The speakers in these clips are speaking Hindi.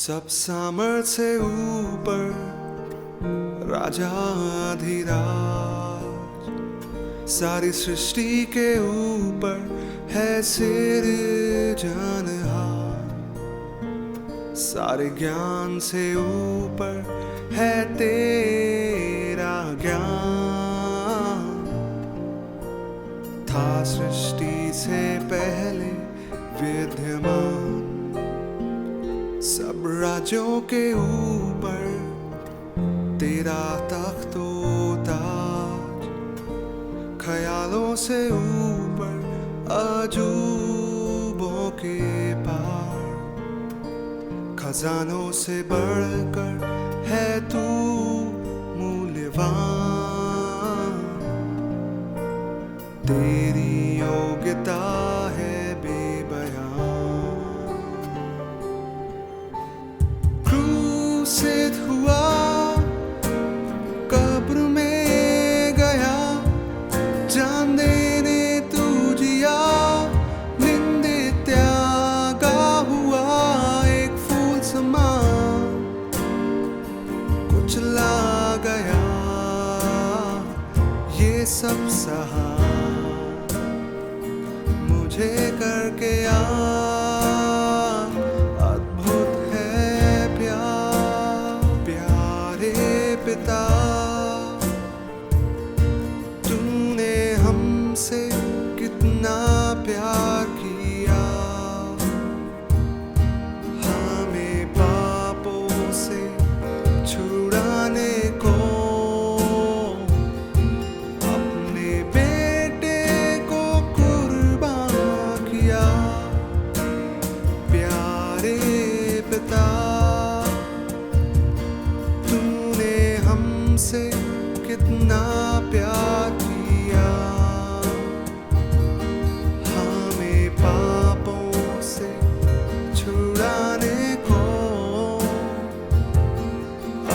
सब सामर्थ से ऊपर राजाधिराज, सारी सृष्टि के ऊपर है सिरजनहार, सारे ज्ञान से ऊपर है तेरा ज्ञान। था सृष्टि से पहले विद्यमान, सब राज्यों के ऊपर तेरा तख्तो ताज, ख्यालों से ऊपर अजूबों के पार, खजानों से बढ़कर है तू मूल्यवान। तेरी योग्यता है क्रूसित हुआ, कब्र में गया, जान देने तू जिया, निंदित त्यागा हुआ, एक फूल समा कुचला गया, ये सब सहा मुझे करके पिता। तूने हमसे कितना प्यार किया, हमें पापों से छुड़ाने को अपने बेटे को कुर्बान किया। प्यारे पिता, से कितना प्यार किया, हमें पापों से छुड़ाने को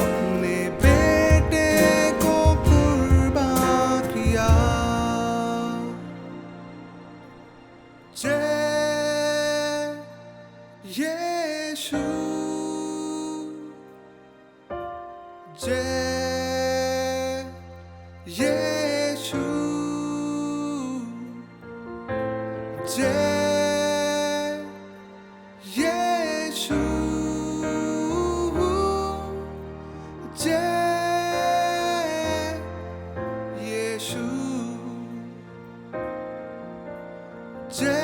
अपने बेटे को कुर्बान किया। जय यीशु, जय यीशु, जय यीशु, जय यीशु, जय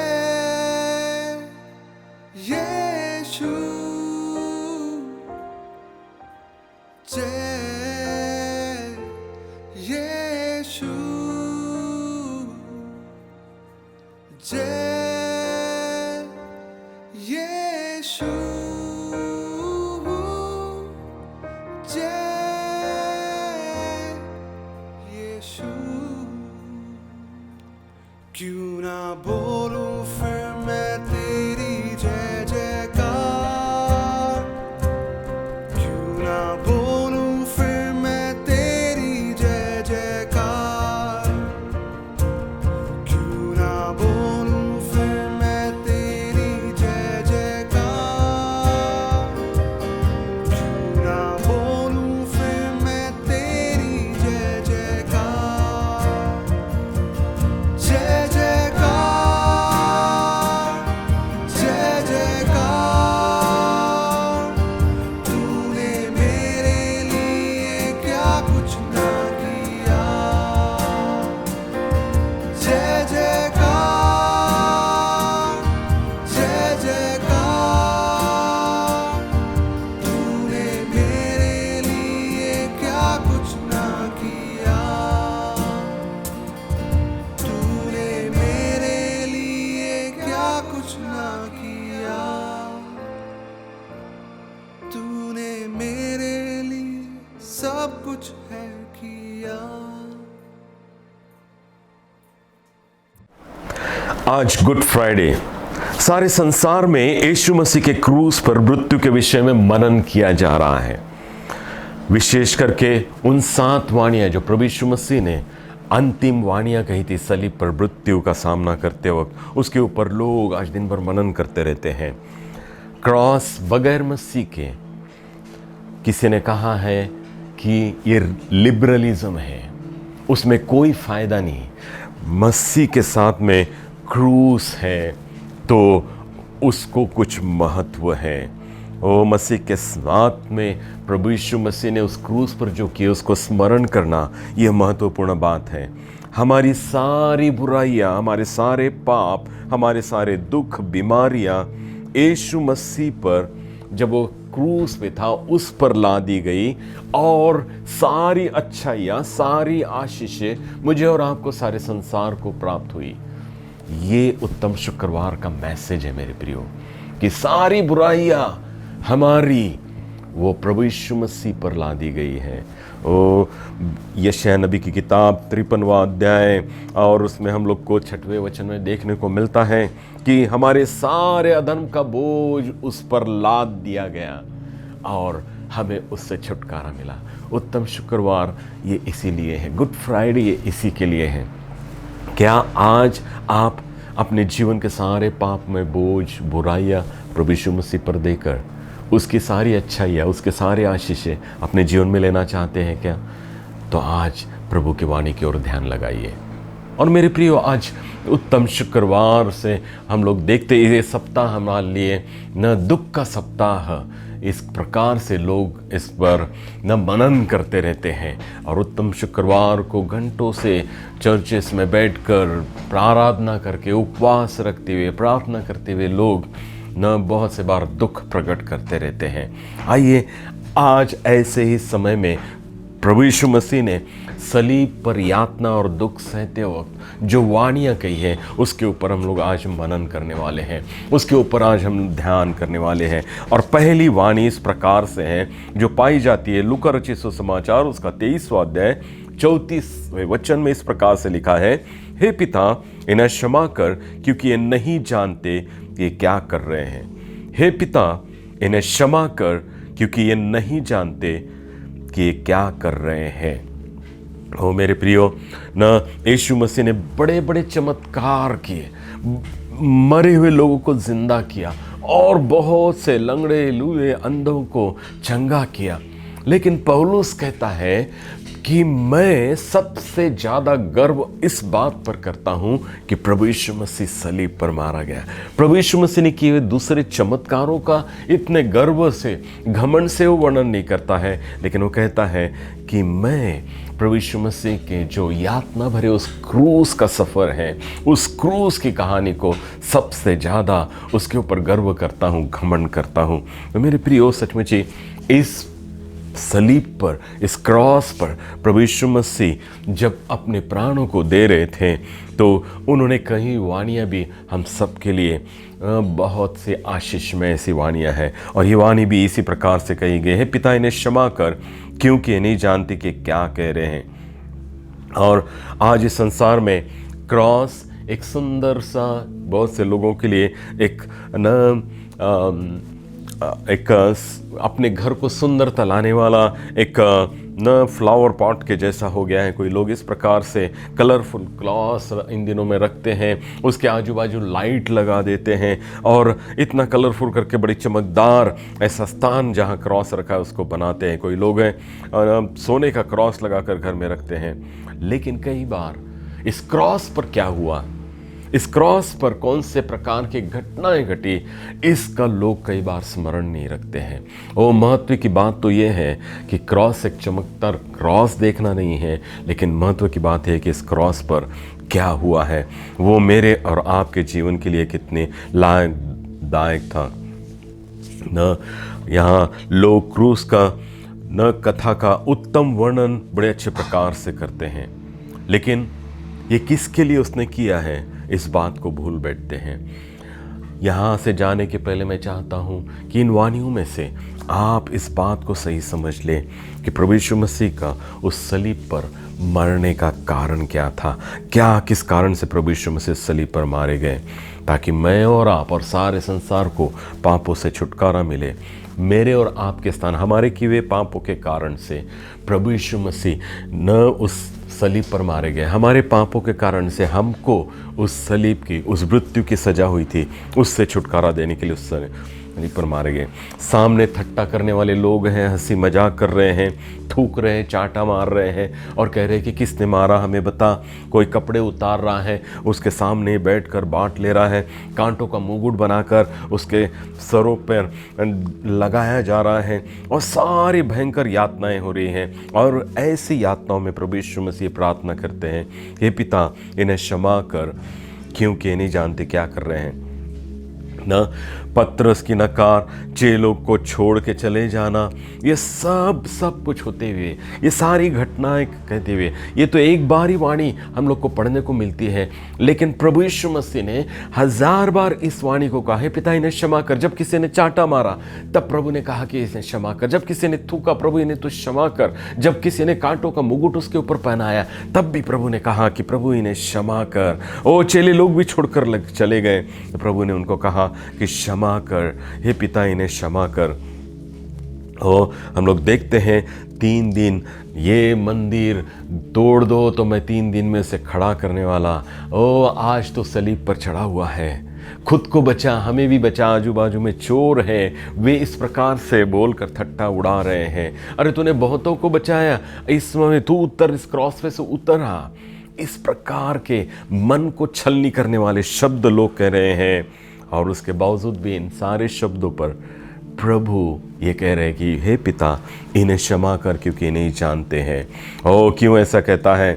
यीशु, जय यीशु, जय यीशु, जय यीशु। क्यों ना बोलूं फिर मैं तेरी जय जयकार, क्यों ना बोलूं फिर मैं तेरी जय जयकार, क्यों ना बोलूं फिर मैं तेरी जय जयकार, क्यों ना बोलूं फिर मैं तेरी जय जयकार। जय जयकार, जय जयकार, तूने मेरे लिए क्या कुछ ना किया। जय जयकार, जय जयकार, तूने मेरे लिए क्या कुछ ना किया, तूने मेरे लिए क्या कुछ ना किया, तूने मेरे लिए सब कुछ है किया। आज गुड फ्राइडे, सारे संसार में यीशु मसीह के क्रूस पर मृत्यु के विषय में मनन किया जा रहा है। विशेष करके उन 7 वाणियां जो प्रभु यीशु मसीह ने अंतिम वाणियां कही थी सलीब पर मृत्यु का सामना करते वक्त, उसके ऊपर लोग आज दिन भर मनन करते रहते हैं। क्रॉस बगैर मसीह के, किसी ने कहा है कि ये लिबरलिज्म है, उसमें कोई फायदा नहीं। मसीह के साथ में क्रूस है तो उसको कुछ महत्व है। ओ मसीह के साथ में प्रभु यीशु मसीह ने उस क्रूस पर जो किया उसको स्मरण करना, यह महत्वपूर्ण बात है। हमारी सारी बुराइयां, हमारे सारे पाप, हमारे सारे दुख, बीमारियां यीशु मसीह पर जब वो क्रूस पे था उस पर ला दी गई, और सारी अच्छाइयाँ, सारी आशीषें मुझे और आपको, सारे संसार को प्राप्त हुई। ये उत्तम शुक्रवार का मैसेज है मेरे प्रियो, कि सारी बुराइयाँ हमारी वो प्रभु यीशु मसीह पर ला दी गई है। ओ यशायाह नबी की किताब 53वां अध्याय, और उसमें हम लोग को 6वें वचन में देखने को मिलता है कि हमारे सारे अधर्म का बोझ उस पर लाद दिया गया और हमें उससे छुटकारा मिला। उत्तम शुक्रवार ये इसीलिए है, गुड फ्राइडे ये इसी के लिए है। क्या आज आप अपने जीवन के सारे पाप में बोझ, बुराइयाँ प्रभु यीशु मसीह पर देकर उसकी सारी अच्छाइयाँ, उसके सारे आशीषें अपने जीवन में लेना चाहते हैं क्या? तो आज प्रभु की वाणी की ओर ध्यान लगाइए। और मेरे प्रियो, आज उत्तम शुक्रवार से हम लोग देखते, ये सप्ताह हमारे लिए न दुख का सप्ताह, इस प्रकार से लोग इस पर न मनन करते रहते हैं। और उत्तम शुक्रवार को घंटों से चर्चेस में बैठकर प्रार्थना करके, उपवास रखते हुए, प्रार्थना करते हुए लोग न बहुत से बार दुख प्रकट करते रहते हैं। आइए आज ऐसे ही समय में प्रभु यीशु मसीह ने सलीब पर यातना और दुख सहते वक्त जो वाणियाँ कही है उसके ऊपर हम लोग आज मनन करने वाले हैं, उसके ऊपर आज हम ध्यान करने वाले हैं। और पहली वाणी इस प्रकार से है जो पाई जाती है लूका रचित सुसमाचार उसका 23वां अध्याय 34वें वचन में। इस प्रकार से लिखा है, हे पिता इन्हें क्षमा कर क्योंकि ये नहीं जानते ये क्या कर रहे हैं। हे पिता इन्हें क्षमा कर क्योंकि ये नहीं जानते कि ये क्या कर रहे हैं। ओ मेरे प्रियो, न यीशु मसीह ने बड़े बड़े चमत्कार किए, मरे हुए लोगों को जिंदा किया और बहुत से लंगड़े, लूहे, अंधों को चंगा किया। लेकिन पौलुस कहता है कि मैं सबसे ज़्यादा गर्व इस बात पर करता हूँ कि प्रभु यीशु मसीह सलीब पर मारा गया। प्रभु यीशु मसीह ने किए हुए दूसरे चमत्कारों का इतने गर्व से, घमंड से वो वर्णन नहीं करता है, लेकिन वो कहता है कि मैं प्रभु यीशु मसीह के जो यातना भरे उस क्रूस का सफ़र है, उस क्रूस की कहानी को सबसे ज़्यादा उसके ऊपर गर्व करता हूँ, घमंड करता हूँ। तो मेरे प्रियो, सचमुच ही इस सलीब पर, इस क्रॉस पर प्रभु यीशु मसीह जब अपने प्राणों को दे रहे थे तो उन्होंने कई वाणियाँ भी हम सब के लिए, बहुत से आशीषमय ऐसी वाणियाँ हैं। और ये वाणी भी इसी प्रकार से कही गई है, पिता इन्हें क्षमा कर क्योंकि ये नहीं जानते कि क्या कह रहे हैं। और आज इस संसार में क्रॉस एक सुंदर सा, बहुत से लोगों के लिए एक अपने घर को सुंदरता लाने वाला एक न फ्लावर पॉट के जैसा हो गया है। कोई लोग इस प्रकार से कलरफुल क्रॉस इन दिनों में रखते हैं, उसके आजू बाजू लाइट लगा देते हैं और इतना कलरफुल करके बड़ी चमकदार ऐसा स्थान जहाँ क्रॉस रखा है उसको बनाते हैं। कोई लोग हैं सोने का क्रॉस लगाकर घर में रखते हैं। लेकिन कई बार इस क्रॉस पर क्या हुआ, इस क्रॉस पर कौन से प्रकार की घटनाएं घटी, इसका लोग कई बार स्मरण नहीं रखते हैं। और महत्व की बात तो यह है कि क्रॉस एक चमकदार क्रॉस देखना नहीं है, लेकिन महत्व की बात है कि इस क्रॉस पर क्या हुआ है, वो मेरे और आपके जीवन के लिए कितने लाभदायक था। न यहाँ लोग क्रूस का न कथा का उत्तम वर्णन बड़े अच्छे प्रकार से करते हैं, लेकिन ये किसके लिए उसने किया है इस बात को भूल बैठते हैं। यहाँ से जाने के पहले मैं चाहता हूँ कि इन वाणियों में से आप इस बात को सही समझ लें कि प्रभु यीशु मसीह का उस सलीब पर मरने का कारण क्या था, क्या किस कारण से प्रभु यीशु मसीह सलीब पर मारे गए, ताकि मैं और आप और सारे संसार को पापों से छुटकारा मिले। मेरे और आपके स्थान, हमारे किए हुए पापों के कारण से प्रभु यीशु मसीह न उस सलीब पर मारे गए, हमारे पापों के कारण से हमको उस सलीब की, उस मृत्यु की सज़ा हुई थी, उससे छुटकारा देने के लिए वहीं पर मारे गए। सामने ठट्टा करने वाले लोग हैं, हंसी मजाक कर रहे हैं, थूक रहे हैं, चाटा मार रहे हैं और कह रहे हैं कि किसने मारा हमें बता। कोई कपड़े उतार रहा है, उसके सामने बैठकर बांट ले रहा है, कांटों का मुकुट बनाकर उसके सरों पर लगाया जा रहा है और सारी भयंकर यातनाएं हो रही हैं। और ऐसी यातनाओं में प्रभु यीशु मसीह प्रार्थना करते हैं, हे पिता इन्हें क्षमा कर, क्योंकि नहीं जानते क्या कर रहे हैं। ना पतरस की नकार, चेलों को छोड़ के चले जाना, ये सब कुछ होते हुए, ये सारी घटनाएं कहते हुए, ये तो एक बार ही वाणी हम लोग को पढ़ने को मिलती है, लेकिन प्रभु यीशु मसीह ने 1000 बार इस वाणी को कहा, हे पिता इन्हें क्षमा कर। जब किसी ने चाटा मारा तब प्रभु ने कहा कि इसे क्षमा कर। जब किसी ने थूका, प्रभु इन्हें तो क्षमा कर। जब किसी ने कांटों का मुकुट उसके ऊपर पहनाया तब भी प्रभु ने कहा कि प्रभु इन्हें क्षमा कर। ओ चेले लोग भी छोड़कर चले गए, तो प्रभु ने उनको कहा कि क्षमा कर, हे पिता इन्हें क्षमा कर। ओ हम लोग देखते हैं 3 दिन ये मंदिर तोड़ दो तो मैं 3 दिन में से खड़ा करने वाला। ओ आज तो सलीब पर चढ़ा हुआ है, खुद को बचा, हमें भी बचा। आजू बाजू में चोर है, वे इस प्रकार से बोलकर ठट्टा उड़ा रहे हैं, अरे तूने बहुतों को बचाया, इस समय तू उतर, इस क्रॉस पे से उतर आ। इस प्रकार के मन को छलनी करने वाले शब्द लोग कह रहे हैं, और उसके बावजूद भी इन सारे शब्दों पर प्रभु ये कह रहे हैं कि हे पिता इन्हें क्षमा कर, क्योंकि नहीं जानते हैं। ओ क्यों ऐसा कहता है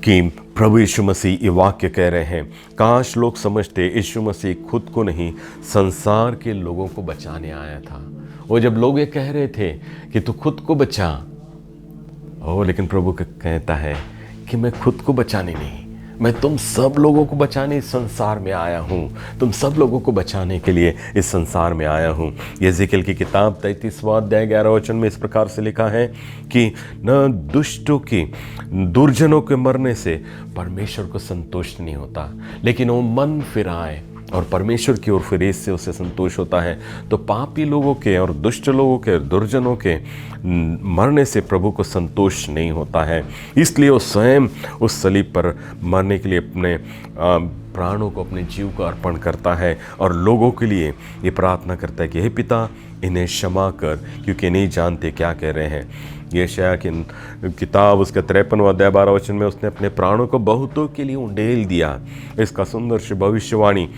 कि प्रभु यीशु मसीह ये वाक्य कह रहे हैं, काश लोग समझते यीशु मसीह खुद को नहीं संसार के लोगों को बचाने आया था। वो जब लोग ये कह रहे थे कि तू खुद को बचा, लेकिन प्रभु कहता है कि मैं खुद को बचाने नहीं, मैं तुम सब लोगों को बचाने इस संसार में आया हूँ। तुम सब लोगों को बचाने के लिए इस संसार में आया हूँ। यहेजकेल की किताब 33वां अध्याय 11 वचन में इस प्रकार से लिखा है कि न दुष्टों की, दुर्जनों के मरने से परमेश्वर को संतोष नहीं होता, लेकिन वो मन फिराए और परमेश्वर की ओर फिरे से उसे संतोष होता है। तो पापी लोगों के और दुष्ट लोगों के, दुर्जनों के मरने से प्रभु को संतोष नहीं होता है। इसलिए वो स्वयं उस सलीब पर मरने के लिए अपने प्राणों को, अपने जीव को अर्पण करता है और लोगों के लिए ये प्रार्थना करता है कि हे पिता इन्हें क्षमा कर, क्योंकि नहीं जानते क्या कह रहे हैं। यशायाह की किताब उसके 53वां अध्याय 12 वचन में उसने अपने प्राणों को बहुतों के लिए उंडेल दिया। इसका सुंदर सी भविष्यवाणी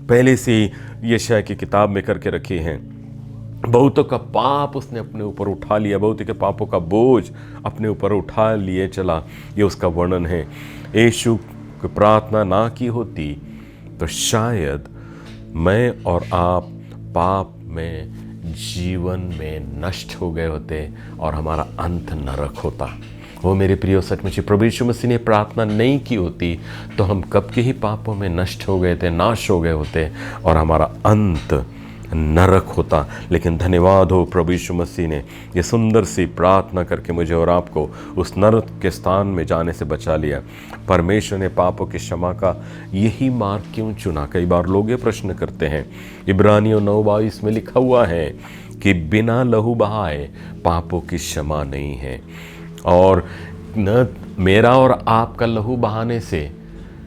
पहले से ही यशायाह की किताब में करके रखी है। बहुतों का पाप उसने अपने ऊपर उठा लिया, बहुतों के पापों का बोझ अपने ऊपर उठा लिए चला, ये उसका वर्णन है। यीशु की प्रार्थना ना की होती तो शायद मैं और आप पाप में, जीवन में नष्ट हो गए होते और हमारा अंत नरक होता। वो मेरे प्रियो सचमुच प्रभु यीशु मसीह ने प्रार्थना नहीं की होती तो हम कब के ही पापों में नष्ट हो गए थे, नाश हो गए होते और हमारा अंत नरक होता। लेकिन धन्यवाद हो प्रभु यीशु मसीह ने ये सुंदर सी प्रार्थना करके मुझे और आपको उस नरक के स्थान में जाने से बचा लिया। परमेश्वर ने पापों की क्षमा का यही मार्ग क्यों चुना? कई बार लोग ये प्रश्न करते हैं। इब्रानियों 9:22 में लिखा हुआ है कि बिना लहू बहाए पापों की क्षमा नहीं है। और न मेरा और आपका लहू बहाने से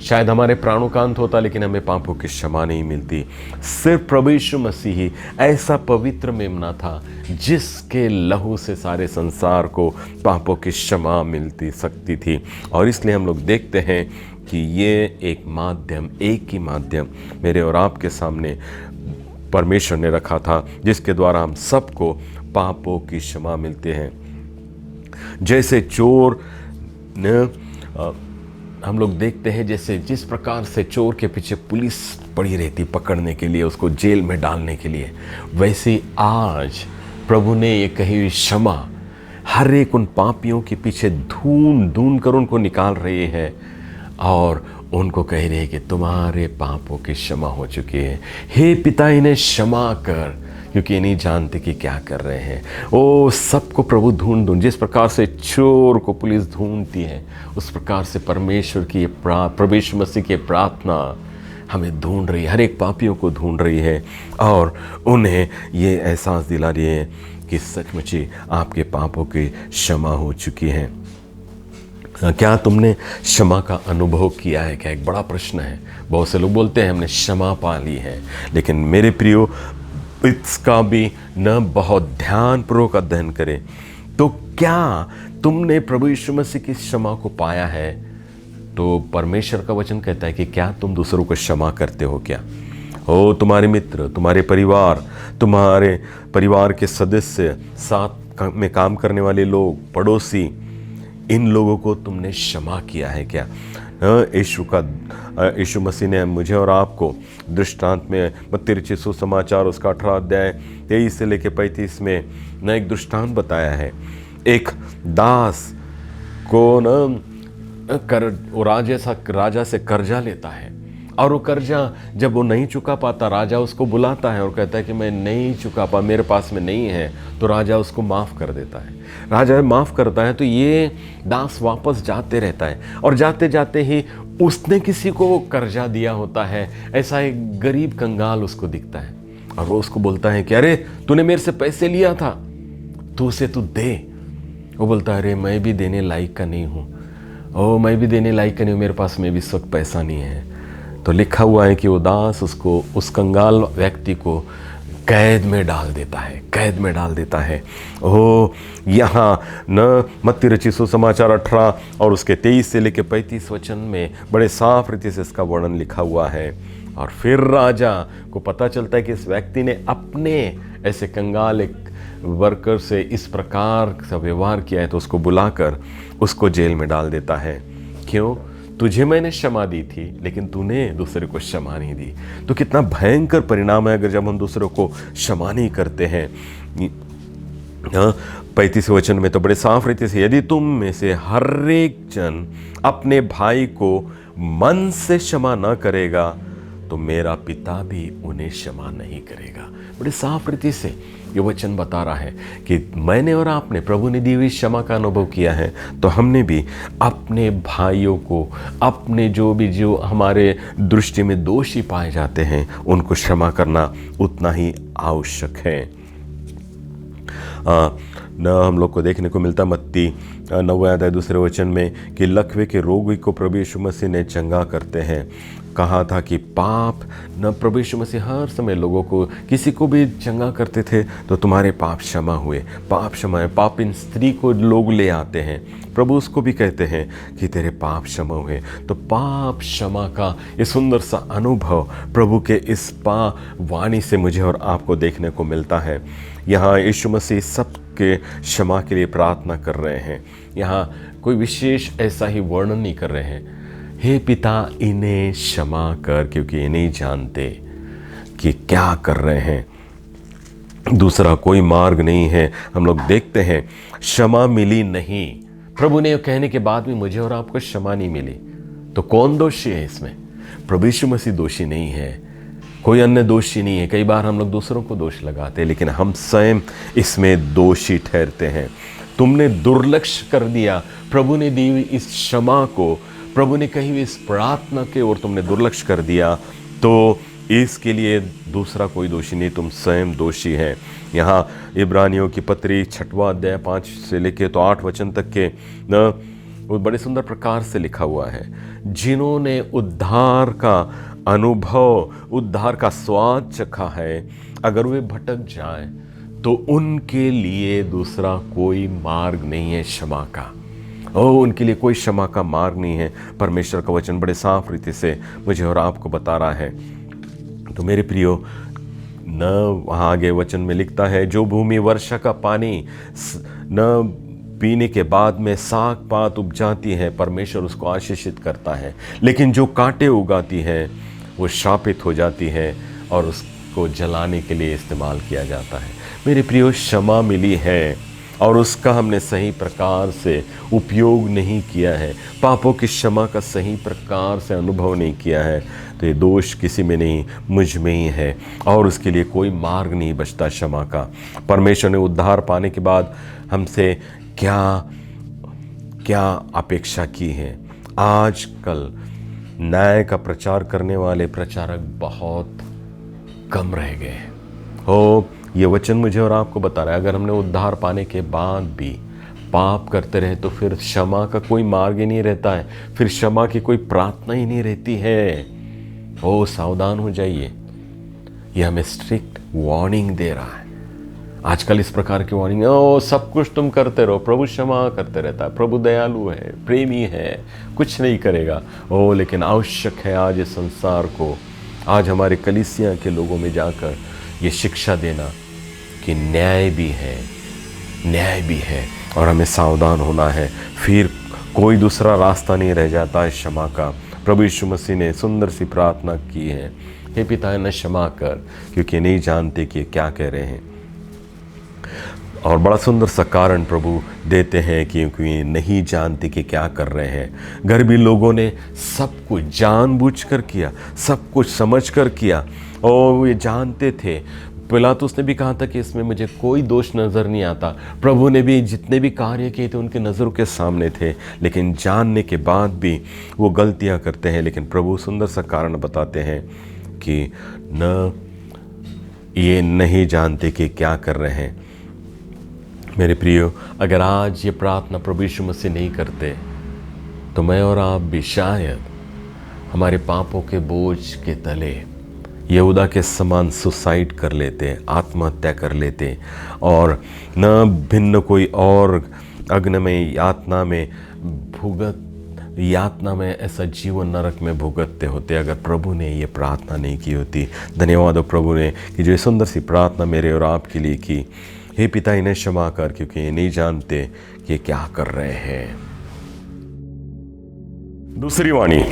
शायद हमारे प्राणों का अंत होता, लेकिन हमें पापों की क्षमा नहीं मिलती। सिर्फ प्रभु यीशु मसीह ही ऐसा पवित्र मेमना था जिसके लहू से सारे संसार को पापों की क्षमा मिलती सकती थी। और इसलिए हम लोग देखते हैं कि ये एक माध्यम, एक ही माध्यम मेरे और आपके सामने परमेश्वर ने रखा था, जिसके द्वारा हम सबको पापों की क्षमा मिलते हैं। जैसे चोर ने हम लोग देखते हैं, जैसे जिस प्रकार से चोर के पीछे पुलिस पड़ी रहती पकड़ने के लिए, उसको जेल में डालने के लिए, वैसे आज प्रभु ने ये कही हुई क्षमा हर एक उन पापियों के पीछे ढूंढ ढूंढ कर उनको निकाल रही है और उनको कह रही है कि तुम्हारे पापों की क्षमा हो चुकी है। हे पिता इन्हें क्षमा कर, क्योंकि ये नहीं जानते कि क्या कर रहे हैं। ओ सबको प्रभु ढूंढ जिस प्रकार से चोर को पुलिस ढूंढती है, उस प्रकार से परमेश्वर की प्रभु यीशु मसीह की प्रार्थना हमें ढूंढ रही है, हर एक पापियों को ढूंढ रही है और उन्हें ये एहसास दिला रही है कि सचमुच ही आपके पापों की क्षमा हो चुकी है। क्या तुमने क्षमा का अनुभव किया है क्या? एक बड़ा प्रश्न है। बहुत से लोग बोलते हैं हमने क्षमा पा ली है, लेकिन मेरे प्रियो इसका भी न बहुत ध्यानपूर्वक अध्ययन करें तो क्या तुमने प्रभु यीशु मसीह की क्षमा को पाया है? तो परमेश्वर का वचन कहता है कि क्या तुम दूसरों को क्षमा करते हो क्या? हो तुम्हारे मित्र, तुम्हारे परिवार के सदस्य, साथ में काम करने वाले लोग, पड़ोसी, इन लोगों को तुमने क्षमा किया है क्या? यीशु मसीह ने मुझे और आपको दृष्टांत में मत्ती रचित सुसमाचार उसका 18 अध्याय 23 से लेकर 35 में न एक दृष्टांत बताया है। एक दास को वो राजा से कर्जा लेता है, और वो कर्जा जब वो नहीं चुका पाता, राजा उसको बुलाता है और कहता है कि मैं नहीं चुका पा, मेरे पास में नहीं है, तो राजा उसको माफ़ कर देता है। राजा माफ़ करता है तो ये दास वापस जाते रहता है, और जाते जाते ही उसने किसी को कर्जा दिया होता है। ऐसा एक गरीब कंगाल उसको दिखता है और वो उसको बोलता है कि अरे तूने मेरे से पैसे लिया था, तू उसे तू दे। वो बोलता है अरे मैं भी देने लायक का नहीं हूँ, मैं भी देने लायक का नहीं हूँ, मेरे पास में भी इस वक्त पैसा नहीं है। तो लिखा हुआ है कि वो दास उस कंगाल व्यक्ति को कैद में डाल देता है। यहाँ न मत्ती रचित सुसमाचार 18 और उसके 23 से लेकर 35 वचन में बड़े साफ रीति से इसका वर्णन लिखा हुआ है। और फिर राजा को पता चलता है कि इस व्यक्ति ने अपने ऐसे कंगाल एक वर्कर से इस प्रकार का व्यवहार किया है, तो उसको बुलाकर उसको जेल में डाल देता है। क्यों? तुझे मैंने क्षमा दी थी, लेकिन तूने दूसरे को क्षमा नहीं दी। तो कितना भयंकर परिणाम है अगर जब हम दूसरों को क्षमा नहीं करते हैं। 35 वचन में तो बड़े साफ रीति से, यदि तुम में से हर एक जन अपने भाई को मन से क्षमा न करेगा तो मेरा पिता भी उन्हें क्षमा नहीं करेगा। बड़े साफ रीति से ये वचन बता रहा है कि मैंने और आपने प्रभु ने दी हुई क्षमा का अनुभव किया है, तो हमने भी अपने भाइयों को, अपने जो हमारे दृष्टि में दोषी पाए जाते हैं, उनको क्षमा करना उतना ही आवश्यक है। न हम लोग को देखने को मिलता मत्ती 9 अध्याय 2 वचन में कि लकवे के रोगी को प्रभु यीशु मसीह ने चंगा करते हैं। कहा था कि पाप न प्रभु यीशु मसीह हर समय लोगों को, किसी को भी चंगा करते थे तो तुम्हारे पाप क्षमा हुए, पाप क्षमा है। पाप इन स्त्री को लोग ले आते हैं, प्रभु उसको भी कहते हैं कि तेरे पाप क्षमा हुए। तो पाप क्षमा का ये सुंदर सा अनुभव प्रभु के इस वाणी से मुझे और आपको देखने को मिलता है। यहाँ यीशु मसीह सबके क्षमा के लिए प्रार्थना कर रहे हैं। यहाँ कोई विशेष ऐसा ही वर्णन नहीं कर रहे हैं, हे पिता इन्हें क्षमा कर, क्योंकि ये नहीं जानते कि क्या कर रहे हैं। दूसरा कोई मार्ग नहीं है। हम लोग देखते हैं क्षमा मिली नहीं, प्रभु ने कहने के बाद भी मुझे और आपको क्षमा नहीं मिली, तो कौन दोषी है इसमें? प्रभु यीशु मसीह दोषी नहीं है, कोई अन्य दोषी नहीं है। कई बार हम लोग दूसरों को दोष लगाते हैं, लेकिन हम स्वयं इसमें दोषी ठहरते हैं। तुमने दुर्लक्ष्य कर दिया प्रभु ने दी हुई इस क्षमा को, प्रभु ने कही हुई इस प्रार्थना के और तुमने दुर्लक्ष्य कर दिया, तो इसके लिए दूसरा कोई दोषी नहीं, तुम स्वयं दोषी हैं। यहाँ इब्रानियों की पत्री 6वां अध्याय 5 से लेके तो 8 वचन तक के न वो बड़े सुंदर प्रकार से लिखा हुआ है, जिन्होंने उद्धार का अनुभव, उद्धार का स्वाद चखा है, अगर वे भटक जाएं तो उनके लिए दूसरा कोई मार्ग नहीं है क्षमा का। उनके लिए कोई क्षमा का मार्ग नहीं है। परमेश्वर का वचन बड़े साफ रीति से मुझे और आपको बता रहा है। तो मेरे प्रियो, न वहाँ आगे वचन में लिखता है, जो भूमि वर्षा का पानी न पीने के बाद में साग पात उपजाती है, परमेश्वर उसको आशीषित करता है, लेकिन जो कांटे उगाती है वो शापित हो जाती है और उसको जलाने के लिए इस्तेमाल किया जाता है। मेरे प्रियो, क्षमा मिली है और उसका हमने सही प्रकार से उपयोग नहीं किया है, पापों की क्षमा का सही प्रकार से अनुभव नहीं किया है, तो ये दोष किसी में नहीं, मुझ में ही है, और उसके लिए कोई मार्ग नहीं बचता क्षमा का। परमेश्वर ने उद्धार पाने के बाद हमसे क्या अपेक्षा की है। आजकल न्याय का प्रचार करने वाले प्रचारक बहुत कम रह गए हैं। ये वचन मुझे और आपको बता रहा है, अगर हमने उद्धार पाने के बाद भी पाप करते रहे तो फिर क्षमा का कोई मार्ग ही नहीं रहता है, फिर क्षमा की कोई प्रार्थना ही नहीं रहती है। ओ सावधान हो जाइए, ये हमें स्ट्रिक्ट वार्निंग दे रहा है। आजकल इस प्रकार की वार्निंग, ओ सब कुछ तुम करते रहो, प्रभु क्षमा करते रहता है, प्रभु दयालु है, प्रेमी है, कुछ नहीं करेगा। ओ लेकिन आवश्यक है आज इस संसार को, आज हमारे कलीसिया के लोगों में जाकर ये शिक्षा देना कि न्याय भी है, न्याय भी है और हमें सावधान होना है। फिर कोई दूसरा रास्ता नहीं रह जाता है क्षमा का। प्रभु यीशु मसीह ने सुंदर सी प्रार्थना की है, हे पिता इन्हें क्षमा कर, क्योंकि नहीं जानते कि क्या कह रहे हैं। और बड़ा सुंदर सा कारण प्रभु देते हैं, क्योंकि नहीं जानते कि क्या कर रहे हैं। गरीबी लोगों ने सब कुछ जानबूझकर किया, सब कुछ समझकर किया, और वो ये जानते थे। पिलातुस ने भी कहा था कि इसमें मुझे कोई दोष नज़र नहीं आता। प्रभु ने भी जितने भी कार्य किए थे उनके नज़रों के सामने थे, लेकिन जानने के बाद भी वो गलतियां करते हैं। लेकिन प्रभु सुंदर सा कारण बताते हैं कि न ये नहीं जानते कि क्या कर रहे हैं। मेरे प्रियो, अगर आज ये प्रार्थना प्रभु यीशु मसीह नहीं करते तो मैं और आप भी शायद हमारे पापों के बोझ के तले यहूदा के समान सुसाइड कर लेते, आत्महत्या कर लेते, और न भिन्न कोई और अग्निमय यातना में ऐसा जीवन नरक में भुगतते होते, अगर प्रभु ने ये प्रार्थना नहीं की होती। धन्यवाद हो प्रभु ने कि जो सुंदर सी प्रार्थना मेरे और आपके लिए की। हे पिता इन्हें क्षमा कर, क्योंकि ये नहीं जानते कि क्या कर रहे हैं। दूसरी वाणी,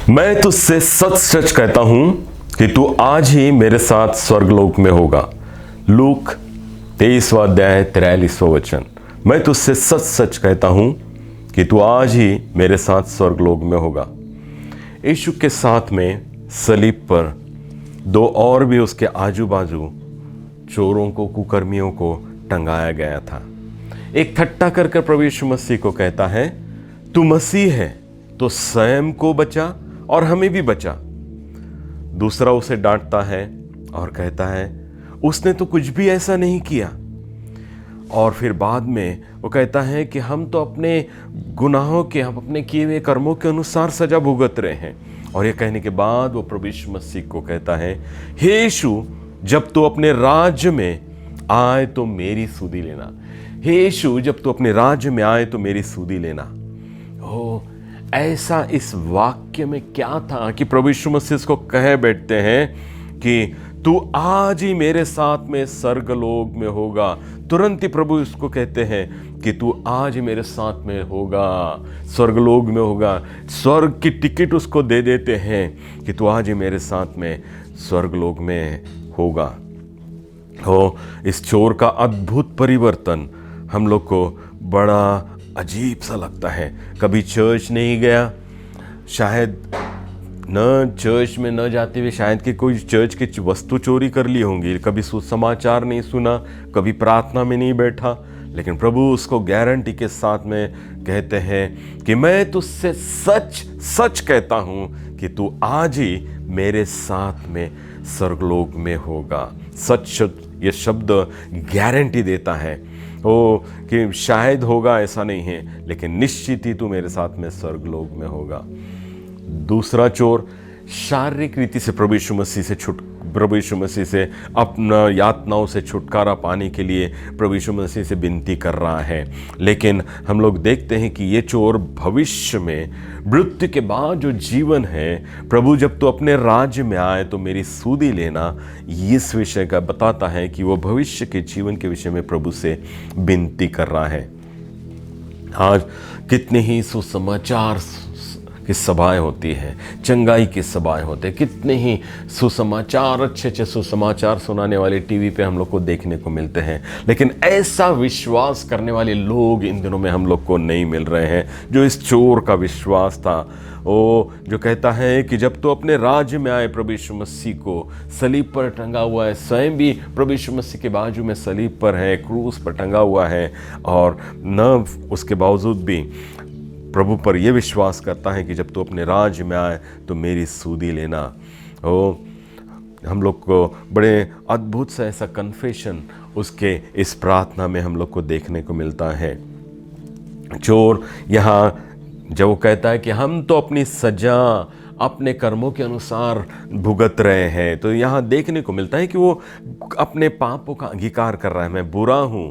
मैं तुझसे सच सच कहता हूं कि तू आज ही मेरे साथ स्वर्गलोक में होगा। लूक 23वां अध्याय 43वां वचन। मैं तुझसे सच सच कहता हूं कि तू आज ही मेरे साथ स्वर्गलोक में होगा। यीशु के साथ में सलीब पर दो और भी उसके आजू बाजू चोरों को, कुकर्मियों को टंगाया गया था। एक ठट्टा कर प्रभु यीशु मसीह को कहता है, तू मसीह है तो स्वयं को बचा और हमें भी बचा। दूसरा उसे डांटता है और कहता है, उसने तो कुछ भी ऐसा नहीं किया। और फिर बाद में वो कहता है कि हम तो अपने गुनाहों के, हम अपने किए हुए कर्मों के अनुसार सजा भुगत रहे हैं। और ये कहने के बाद वो प्रभु यीशु मसीह को कहता है, हे यीशु, जब तू अपने राज्य में आए तो मेरी सुधि लेना। हे यीशु, जब तू अपने राज्य में आए तो मेरी सुधि लेना। ओ ऐसा इस वाक्य में क्या था कि प्रभु यीशु मसीह इसको कह बैठते हैं कि तू आज ही मेरे साथ में स्वर्गलोक में होगा। तुरंत ही प्रभु इसको कहते हैं कि तू आज ही मेरे साथ में होगा, स्वर्गलोक में होगा। स्वर्ग की टिकट उसको दे देते हैं कि तू आज ही मेरे साथ में स्वर्गलोक में होगा। हो इस चोर का अद्भुत परिवर्तन हम लोग को बड़ा अजीब सा लगता है। कभी चर्च नहीं गया, शायद न चर्च में न जाते हुए शायद कि कोई चर्च की वस्तु चोरी कर ली होंगी, कभी सुसमाचार नहीं सुना, कभी प्रार्थना में नहीं बैठा, लेकिन प्रभु उसको गारंटी के साथ में कहते हैं कि मैं तुझसे सच सच कहता हूं कि तू आज ही मेरे साथ में स्वर्गलोक में होगा। सच ये शब्द गारंटी देता है ओ कि शायद होगा ऐसा नहीं है, लेकिन निश्चित ही तू मेरे साथ में स्वर्गलोक में होगा। दूसरा चोर शारीरिक रीति से प्रभु यीशु मसीह से अपना यातनाओं से छुटकारा पाने के लिए प्रभु यीशु मसीह से विनती कर रहा है। लेकिन हम लोग देखते हैं कि ये चोर भविष्य में मृत्यु के बाद जो जीवन है, प्रभु जब तो अपने राज्य में आए तो मेरी सुधि लेना, इस विषय का बताता है कि वो भविष्य के जीवन के विषय में प्रभु से विनती कर रहा है। आज कितने ही सुसमाचार की सभाएं होती हैं, चंगाई की सभाएं होते हैं, कितने ही सुसमाचार, अच्छे अच्छे सुसमाचार सुनाने वाले टीवी पे हम लोग को देखने को मिलते हैं, लेकिन ऐसा विश्वास करने वाले लोग इन दिनों में हम लोग को नहीं मिल रहे हैं जो इस चोर का विश्वास था। वो जो कहता है कि जब तो अपने राज्य में आए, प्रभु यीशु मसीह को सलीब पर टंगा हुआ है, स्वयं भी प्रभु यीशु मसीह के बाजू में सलीब पर है, क्रूस पर टंगा हुआ है, और न उसके बावजूद भी प्रभु पर यह विश्वास करता है कि जब तू अपने राज्य में आए तो मेरी सुधि लेना। ओ हम लोग को बड़े अद्भुत सा ऐसा कन्फेशन उसके इस प्रार्थना में हम लोग को देखने को मिलता है। चोर यहाँ जब वो कहता है कि हम तो अपनी सजा अपने कर्मों के अनुसार भुगत रहे हैं, तो यहाँ देखने को मिलता है कि वो अपने पापों का अंगीकार कर रहा है। मैं बुरा हूँ,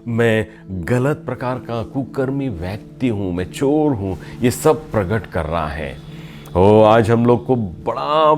मैं गलत प्रकार का कुकर्मी व्यक्ति हूँ, मैं चोर हूँ, ये सब प्रकट कर रहा है। आज हम लोग को बड़ा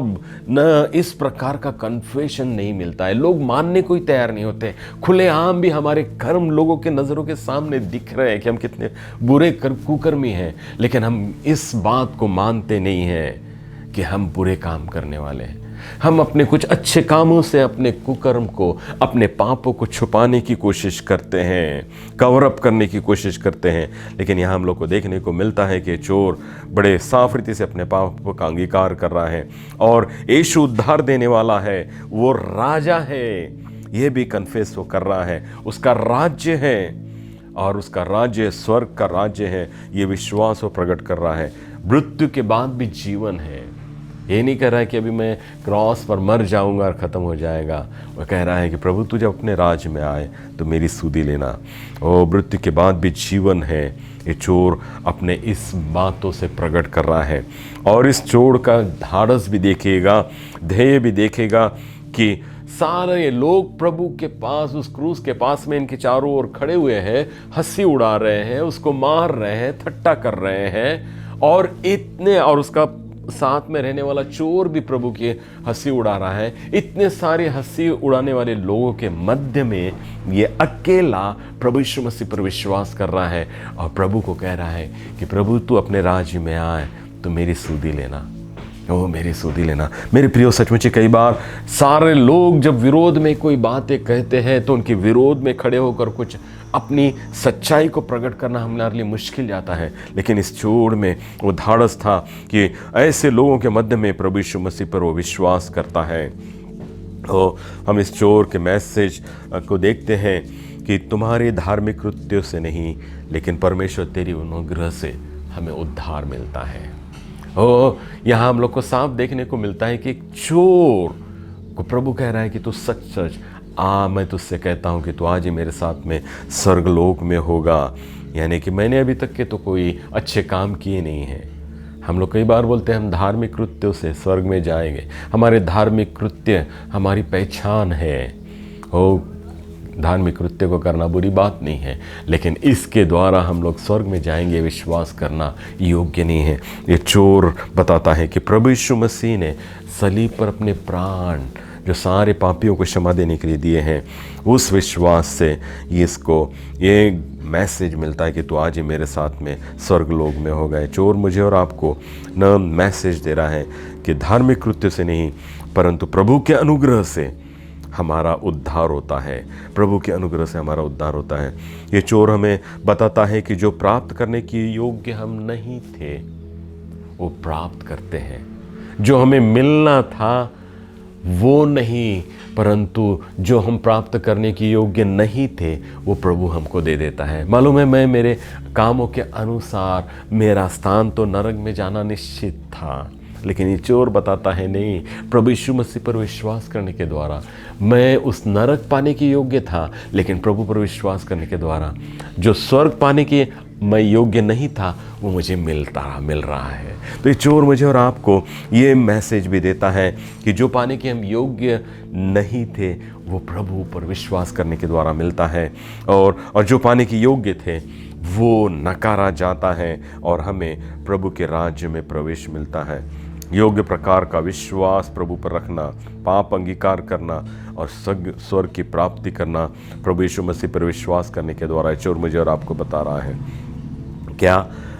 न इस प्रकार का कन्फेशन नहीं मिलता है, लोग मानने को ही तैयार नहीं होते। खुलेआम भी हमारे कर्म लोगों के नज़रों के सामने दिख रहे हैं कि हम कितने बुरे कुकर्मी हैं, लेकिन हम इस बात को मानते नहीं हैं कि हम बुरे काम करने वाले हैं। हम अपने कुछ अच्छे कामों से अपने कुकर्म को, अपने पापों को छुपाने की कोशिश करते हैं, कवर अप करने की कोशिश करते हैं। लेकिन यहाँ हम लोग को देखने को मिलता है कि चोर बड़े साफ रीति से अपने पापों का अंगीकार कर रहा है और यीशु उद्धार देने वाला है, वो राजा है, ये भी कन्फेस वो कर रहा है। उसका राज्य है और उसका राज्य स्वर्ग का राज्य है, ये विश्वास वो प्रकट कर रहा है। मृत्यु के बाद भी जीवन है। ये नहीं कह रहा है कि अभी मैं क्रॉस पर मर जाऊंगा और ख़त्म हो जाएगा। वो कह रहा है कि प्रभु तू जब अपने राज में आए तो मेरी सुधि लेना। ओ, मृत्यु के बाद भी जीवन है, ये चोर अपने इस बातों से प्रकट कर रहा है। और इस चोर का ढाढ़स भी देखिएगा, ध्येय भी देखेगा कि सारे लोग प्रभु के पास, उस क्रूस के पास में इनके चारों ओर खड़े हुए हैं, हंसी उड़ा रहे हैं, उसको मार रहे हैं, ठट्टा कर रहे हैं, और उसका साथ में रहने वाला चोर भी प्रभु की हंसी उड़ा रहा है। इतने सारे हंसी उड़ाने वाले लोगों के मध्य में ये अकेला प्रभु यीशु मसीह पर विश्वास कर रहा है और प्रभु को कह रहा है कि प्रभु तू अपने राज्य में आए तो मेरी सुधि लेना, ओ मेरी सुधि लेना। मेरे प्रियो, सचमुच कई बार सारे लोग जब विरोध में कोई बातें कहते हैं तो उनके विरोध में खड़े होकर कुछ अपनी सच्चाई को प्रकट करना हमारे लिए मुश्किल जाता है। लेकिन इस चोर में वो धाड़स था कि ऐसे लोगों के मध्य में प्रभु यीशु मसीह पर वो विश्वास करता है। तो हम इस चोर के मैसेज को देखते हैं कि तुम्हारे धार्मिक कृत्यों से नहीं, लेकिन परमेश्वर तेरी अनुग्रह से हमें उद्धार मिलता है। यहाँ हम लोग को साफ देखने को मिलता है कि एक चोर को प्रभु कह रहा है कि तू सच सच मैं तुझसे कहता हूँ कि तू आज ही मेरे साथ में स्वर्गलोक में होगा। यानी कि मैंने अभी तक के तो कोई अच्छे काम किए नहीं हैं। हम लोग कई बार बोलते हैं हम धार्मिक कृत्यों से स्वर्ग में जाएंगे। हमारे धार्मिक कृत्य हमारी पहचान है। धार्मिक कृत्य को करना बुरी बात नहीं है, लेकिन इसके द्वारा हम लोग स्वर्ग में जाएंगे विश्वास करना योग्य नहीं है। ये चोर बताता है कि प्रभु यीशु मसीह ने सलीब पर अपने प्राण जो सारे पापियों को क्षमा देने के लिए दिए हैं, उस विश्वास से ये मैसेज मिलता है कि तू आज ही मेरे साथ में स्वर्ग लोक में हो गए। चोर मुझे और आपको न मैसेज दे रहा है कि धार्मिक कृत्य से नहीं, परंतु प्रभु के अनुग्रह से हमारा उद्धार होता है। प्रभु के अनुग्रह से हमारा उद्धार होता है। ये चोर हमें बताता है कि जो प्राप्त करने की योग्य हम नहीं थे वो प्राप्त करते हैं। जो हमें मिलना था वो नहीं, परंतु जो हम प्राप्त करने की योग्य नहीं थे वो प्रभु हमको दे देता है। मालूम है, मैं मेरे कामों के अनुसार मेरा स्थान तो नरक में जाना निश्चित था, लेकिन ये चोर बताता है नहीं, प्रभु यीशु मसीह पर विश्वास करने के द्वारा मैं उस नरक पाने की योग्य था, लेकिन प्रभु पर विश्वास करने के द्वारा जो स्वर्ग पाने की मैं योग्य नहीं था वो मुझे मिल रहा है। तो ये चोर मुझे और आपको ये मैसेज भी देता है कि जो पाने के हम योग्य नहीं थे वो प्रभु पर विश्वास करने के द्वारा मिलता है, और जो पाने के योग्य थे वो नकारा जाता है और हमें प्रभु के राज्य में प्रवेश मिलता है। योग्य प्रकार का विश्वास प्रभु पर रखना, पाप अंगीकार करना और स्वर्ग की प्राप्ति करना प्रभु यीशु मसीह पर विश्वास करने के द्वारा चोर मुझे और आपको बता रहा है। क्या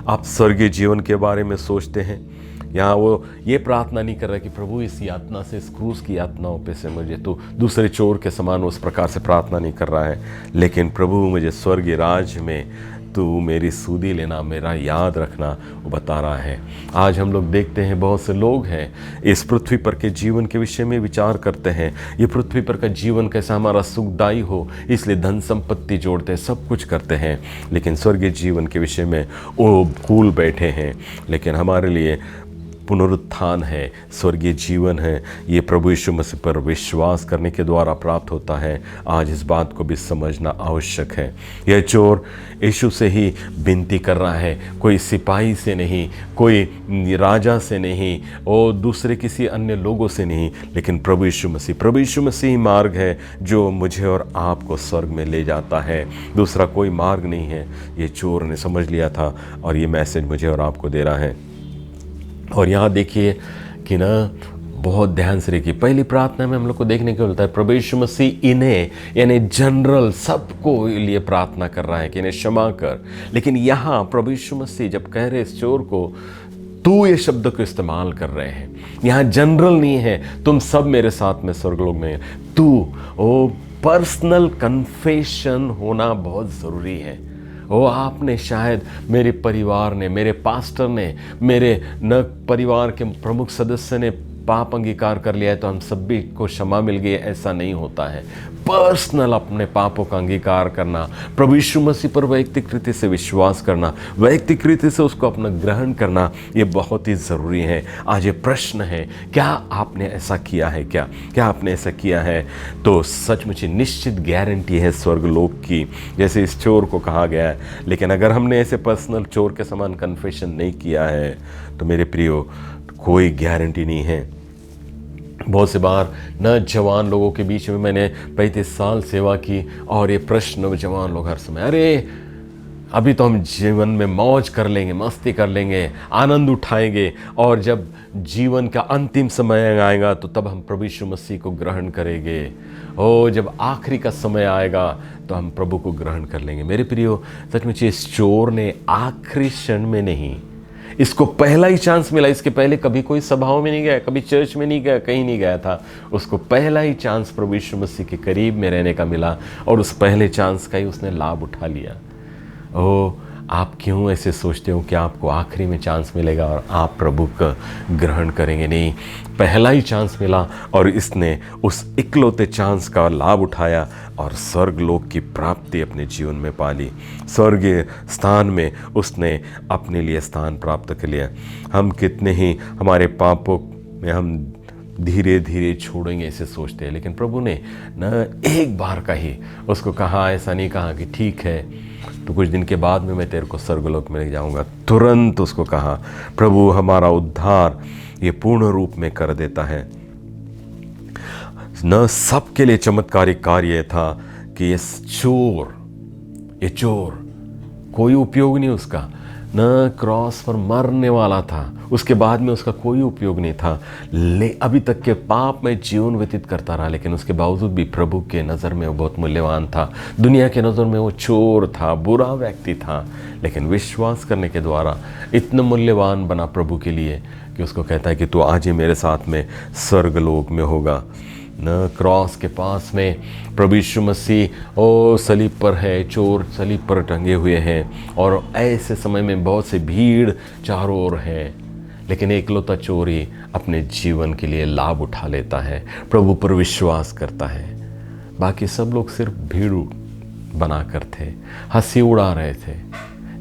आप स्वर्गीय जीवन के बारे में सोचते हैं? यहाँ वो ये प्रार्थना नहीं कर रहा कि प्रभु इस यातना से, इस क्रूस की यातनाओं पे से मुझे तो दूसरे चोर के समान उस प्रकार से प्रार्थना नहीं कर रहा है, लेकिन प्रभु मुझे स्वर्गीय राज्य में तू मेरी सुधि लेना, मेरा याद रखना, वो बता रहा है। आज हम लोग देखते हैं बहुत से लोग हैं इस पृथ्वी पर के जीवन के विषय में विचार करते हैं। ये पृथ्वी पर का जीवन कैसा हमारा सुखदायी हो, इसलिए धन संपत्ति जोड़ते हैं, सब कुछ करते हैं, लेकिन स्वर्गीय जीवन के विषय में वो भूल बैठे हैं। लेकिन हमारे लिए पुनरुत्थान है, स्वर्गीय जीवन है, ये प्रभु यीशु मसीह पर विश्वास करने के द्वारा प्राप्त होता है। आज इस बात को भी समझना आवश्यक है। यह चोर यीशु से ही विनती कर रहा है, कोई सिपाही से नहीं, कोई राजा से नहीं और दूसरे किसी अन्य लोगों से नहीं, लेकिन प्रभु यीशु मसीह ही मार्ग है जो मुझे और आपको स्वर्ग में ले जाता है। दूसरा कोई मार्ग नहीं है। ये चोर ने समझ लिया था और ये मैसेज मुझे और आपको दे रहा है। और यहाँ देखिए कि ना, बहुत ध्यान से देखिए, पहली प्रार्थना में हम लोग को देखने को मिलता है प्रभु यीशु मसीह इन्हें यानी जनरल सबको लिए प्रार्थना कर रहा है कि इन्हें क्षमा कर। लेकिन यहाँ प्रभु यीशु मसीह जब कह रहे इस चोर को, तू ये शब्द को इस्तेमाल कर रहे हैं। यहाँ जनरल नहीं है, तुम सब मेरे साथ में स्वर्गलोक में, तू। ओ पर्सनल कन्फेशन होना बहुत ज़रूरी है। ओ आपने शायद, मेरे परिवार ने, मेरे पास्टर ने, मेरे न परिवार के प्रमुख सदस्य ने पाप अंगीकार कर लिया है तो हम सभी को क्षमा मिल गई, ऐसा नहीं होता है। पर्सनल अपने पापों का अंगीकार करना, प्रभु यीशु मसीह पर वैयक्तिक रीति से विश्वास करना, वैयक्तिक रीति से उसको अपना ग्रहण करना, ये बहुत ही ज़रूरी है। आज ये प्रश्न है, क्या आपने ऐसा किया है? क्या आपने ऐसा किया है? तो सचमुच निश्चित गारंटी है स्वर्गलोक की, जैसे इस चोर को कहा गया है। लेकिन अगर हमने ऐसे पर्सनल चोर के समान कन्फेशन नहीं किया है तो मेरे प्रियो, कोई गारंटी नहीं है। बहुत से बार न जवान लोगों के बीच में मैंने 35 साल सेवा की और ये प्रश्न जवान लोग हर समय, अरे अभी तो हम जीवन में मौज कर लेंगे, मस्ती कर लेंगे, आनंद उठाएंगे, और जब जीवन का अंतिम समय आएगा तो तब हम प्रभु यीशु मसीह को ग्रहण करेंगे। ओ जब आखिरी का समय आएगा तो हम प्रभु को ग्रहण कर लेंगे। मेरे प्रियो, सचमुच इस चोर ने आखिरी क्षण में नहीं, इसको पहला ही चांस मिला। इसके पहले कभी कोई सभाओं में नहीं गया, कभी चर्च में नहीं गया, कहीं नहीं गया था। उसको पहला ही चांस प्रभु यीशु मसीह के करीब में रहने का मिला और उस पहले चांस का ही उसने लाभ उठा लिया। ओ आप क्यों ऐसे सोचते हो कि आपको आखिरी में चांस मिलेगा और आप प्रभु का ग्रहण करेंगे? नहीं, पहला ही चांस मिला और इसने उस इकलौते चांस का लाभ उठाया और स्वर्गलोक की प्राप्ति अपने जीवन में पा ली। स्वर्गीय स्थान में उसने अपने लिए स्थान प्राप्त कर लिया। हम कितने ही हमारे पापों में हम धीरे धीरे छोड़ेंगे ऐसे सोचते हैं, लेकिन प्रभु ने न एक बार का ही उसको कहा, ऐसा नहीं कहा कि ठीक है तो कुछ दिन के बाद में मैं तेरे को स्वर्गलोक में ले जाऊंगा। तुरंत उसको कहा। प्रभु हमारा उद्धार ये पूर्ण रूप में कर देता है। न सबके लिए चमत्कारिक कार्य था कि ये चोर कोई उपयोग नहीं उसका, न क्रॉस पर मरने वाला था, उसके बाद में उसका कोई उपयोग नहीं था। अभी तक के पाप में जीवन व्यतीत करता रहा, लेकिन उसके बावजूद भी प्रभु के नज़र में वो बहुत मूल्यवान था। दुनिया के नज़र में वो चोर था, बुरा व्यक्ति था, लेकिन विश्वास करने के द्वारा इतना मूल्यवान बना प्रभु के लिए कि उसको कहता है कि तू आज ही मेरे साथ में स्वर्गलोक में होगा। न क्रॉस के पास में प्रभु यीशु मसीह ओ सलीब पर है, चोर सलीब पर टंगे हुए हैं और ऐसे समय में बहुत से भीड़ चारों ओर है, लेकिन एकलौता चोर ही अपने जीवन के लिए लाभ उठा लेता है, प्रभु पर विश्वास करता है। बाकी सब लोग सिर्फ भीड़ बना कर थे, हंसी उड़ा रहे थे,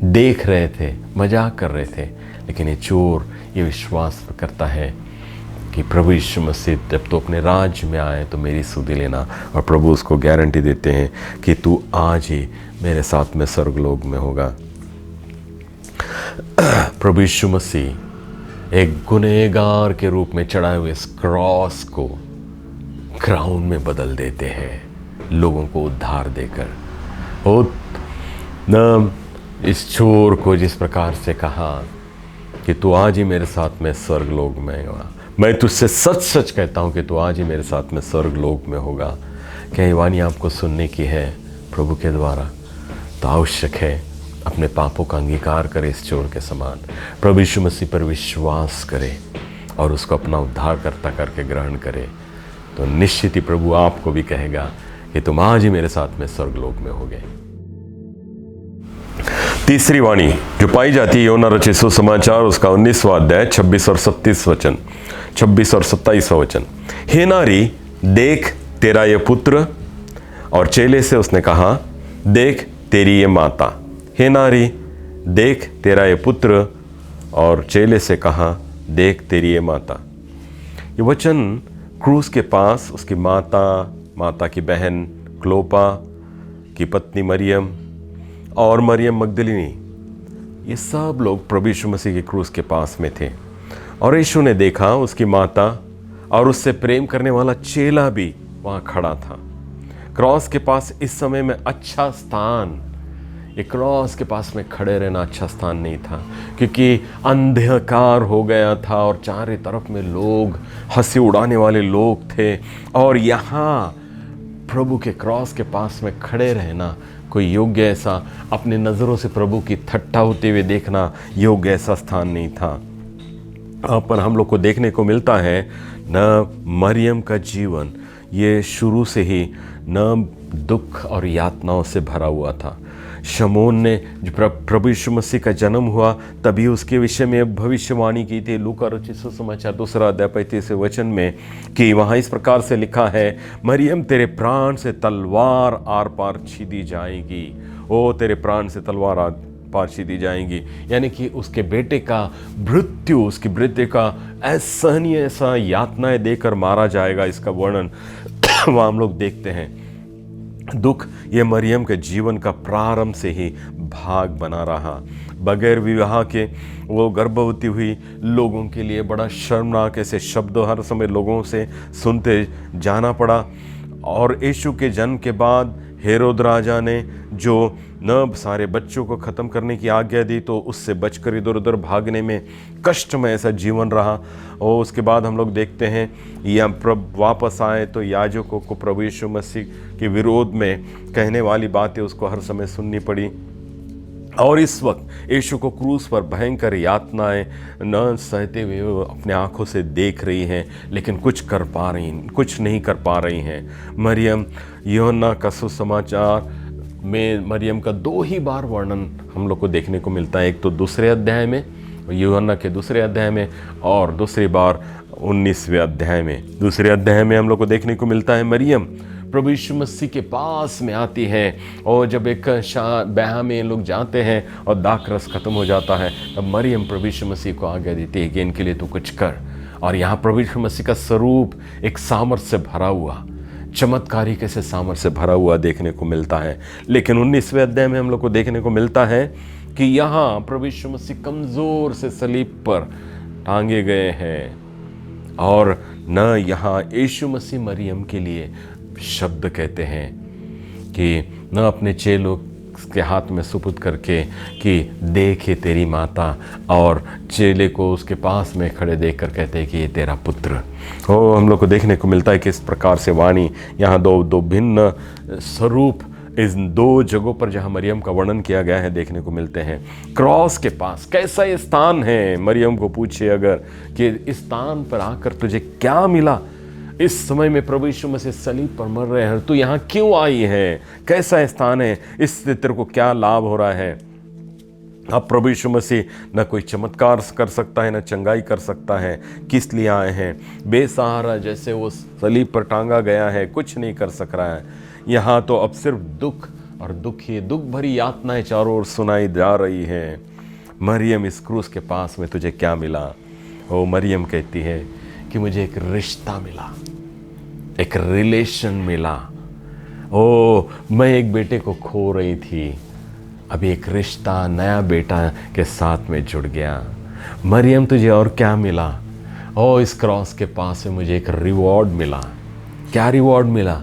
देख रहे थे, मजाक कर रहे थे, लेकिन ये चोर ये विश्वास करता है कि प्रभु यीशु मसीह जब तो अपने राज्य में आए तो मेरी सुधि लेना। और प्रभु उसको गारंटी देते हैं कि तू आज ही मेरे साथ में स्वर्गलोक में होगा। प्रभु यीशु मसीह एक गुनहगार के रूप में चढ़ाए हुए इस क्रॉस को क्राउन में बदल देते हैं, लोगों को उद्धार देकर। और न इस चोर को जिस प्रकार से कहा कि तू आज ही मेरे साथ में स्वर्गलोक में होगा, मैं तुझसे सच सच कहता हूँ कि तू आज ही मेरे साथ में स्वर्गलोक में होगा। क्या ये वाणी आपको सुनने की है प्रभु के द्वारा? तो आवश्यक है अपने पापों का अंगीकार करे इस चोर के समान, प्रभु यीशु मसीह पर विश्वास करे और उसको अपना उद्धारकर्ता करके ग्रहण करे। तो निश्चित ही प्रभु आपको भी कहेगा कि तुम आज ही मेरे साथ में स्वर्गलोक में होगे। तीसरी वाणी जो पाई जाती है योना रचित सुसमाचार उसका 19वां अध्याय 26 और 27 वचन, 26 और 27वां वचन। हे नारी, देख तेरा ये पुत्र, और चेले से उसने कहा, देख तेरी ये माता। हे नारी, देख तेरा ये पुत्र, और चेले से कहा, देख तेरी ये माता। ये वचन क्रूस के पास उसकी माता की बहन क्लोपा की पत्नी मरियम और मरियम मगदलिनी, ये सब लोग प्रभु यीशु मसीह के क्रूस के पास में थे। और यीशु ने देखा उसकी माता और उससे प्रेम करने वाला चेला भी वहाँ खड़ा था। क्रॉस के पास इस समय में अच्छा स्थान, ये क्रॉस के पास में खड़े रहना अच्छा स्थान नहीं था, क्योंकि अंधकार हो गया था और चारों तरफ में लोग, हंसी उड़ाने वाले लोग थे। और यहाँ प्रभु के क्रॉस के पास में खड़े रहना कोई योग्य ऐसा, अपने नज़रों से प्रभु की ठट्ठा होते हुए देखना योग्य ऐसा स्थान नहीं था। पर हम लोग को देखने को मिलता है न मरियम का जीवन ये शुरू से ही न दुख और यातनाओं से भरा हुआ था। शमौन ने जो प्रभु यीशु मसीह का जन्म हुआ तभी उसके विषय में भविष्यवाणी की थी। लूका रचित सुसमाचार 2 अध्याय 35 वचन में कि वहाँ इस प्रकार से लिखा है, मरियम तेरे प्राण से तलवार आर पार छीदी जाएगी। ओ तेरे प्राण से तलवार आर पार छीदी जाएंगी, यानी कि उसके बेटे का मृत्यु, उसकी बेटे का असहनीय ऐसा यातनाएं देकर मारा जाएगा, इसका वर्णन वहाँ हम लोग देखते हैं। दुख ये मरियम के जीवन का प्रारंभ से ही भाग बना रहा। बगैर विवाह के वो गर्भवती हुई, लोगों के लिए बड़ा शर्मनाक ऐसे शब्द हर समय लोगों से सुनते जाना पड़ा। और यीशु के जन्म के बाद हेरोद राजा ने जो न सारे बच्चों को ख़त्म करने की आज्ञा दी, तो उससे बचकर इधर उधर भागने में कष्टमय ऐसा जीवन रहा। और उसके बाद हम लोग देखते हैं या प्रभु वापस आए तो याजकों को प्रभु यीशु मसीह के विरोध में कहने वाली बातें उसको हर समय सुननी पड़ी। और इस वक्त यीशु को क्रूस पर भयंकर यातनाएं न सहते हुए अपने आंखों से देख रही हैं, लेकिन कुछ नहीं कर पा रही हैं। मरियम, यूहन्ना का सुसमाचार में मरियम का 2 ही बार वर्णन हम लोग को देखने को मिलता है। एक तो 2 अध्याय में, यूहन्ना के 2 अध्याय में, और दूसरी बार 19वें अध्याय में। 2 अध्याय में हम लोग को देखने को मिलता है मरियम प्रभु यीशु मसीह के पास में आती है। और जब एक ब्याह में लोग जाते हैं और दाखरस खत्म हो जाता है, तब मरियम प्रभु यीशु मसीह को आज्ञा देती है कि इनके लिए तू कुछ कर। और यहाँ प्रभु यीशु मसीह का स्वरूप एक सामर्थ्य से भरा हुआ, चमत्कारी कैसे सामर्थ्य से भरा हुआ देखने को मिलता है। लेकिन 19वें अध्याय में हम लोग को देखने को मिलता है कि यहाँ प्रभु यीशु मसीह कमज़ोर से सलीब पर टांगे गए हैं। और न यहाँ यीशु मसीह मरियम के लिए शब्द कहते हैं कि न अपने चेलों के हाथ में सुपुर्द करके कि देखे तेरी माता, और चेले को उसके पास में खड़े देखकर कहते हैं कि ये तेरा पुत्र। और हम लोग को देखने को मिलता है कि इस प्रकार से वाणी यहाँ दो भिन्न स्वरूप इस 2 जगहों पर जहाँ मरियम का वर्णन किया गया है देखने को मिलते हैं। क्रॉस के पास कैसा ये स्थान है, मरियम को पूछे अगर कि इस स्थान पर आकर तुझे क्या मिला। इस समय में प्रभु यीशु मसीह सलीब पर मर रहे हैं, तू यहाँ क्यों आई है, कैसा स्थान है, इससे तेरे को क्या लाभ हो रहा है। अब प्रभु यीशु मसीह न कोई चमत्कार कर सकता है, न चंगाई कर सकता है, किस लिए आए हैं। बेसहारा जैसे वो सलीब पर टांगा गया है, कुछ नहीं कर सक रहा है। यहाँ तो अब सिर्फ दुख और दुख भरी यातनाएं चारों ओर सुनाई जा रही है। मरियम, इस क्रूस के पास में तुझे क्या मिला। ओ मरियम कहती है कि मुझे एक रिश्ता मिला, एक रिलेशन मिला। ओ मैं एक बेटे को खो रही थी, अभी एक रिश्ता नया बेटा के साथ में जुड़ गया। मरियम, तुझे और क्या मिला। ओ इस क्रॉस के पास में मुझे एक रिवॉर्ड मिला। क्या रिवॉर्ड मिला।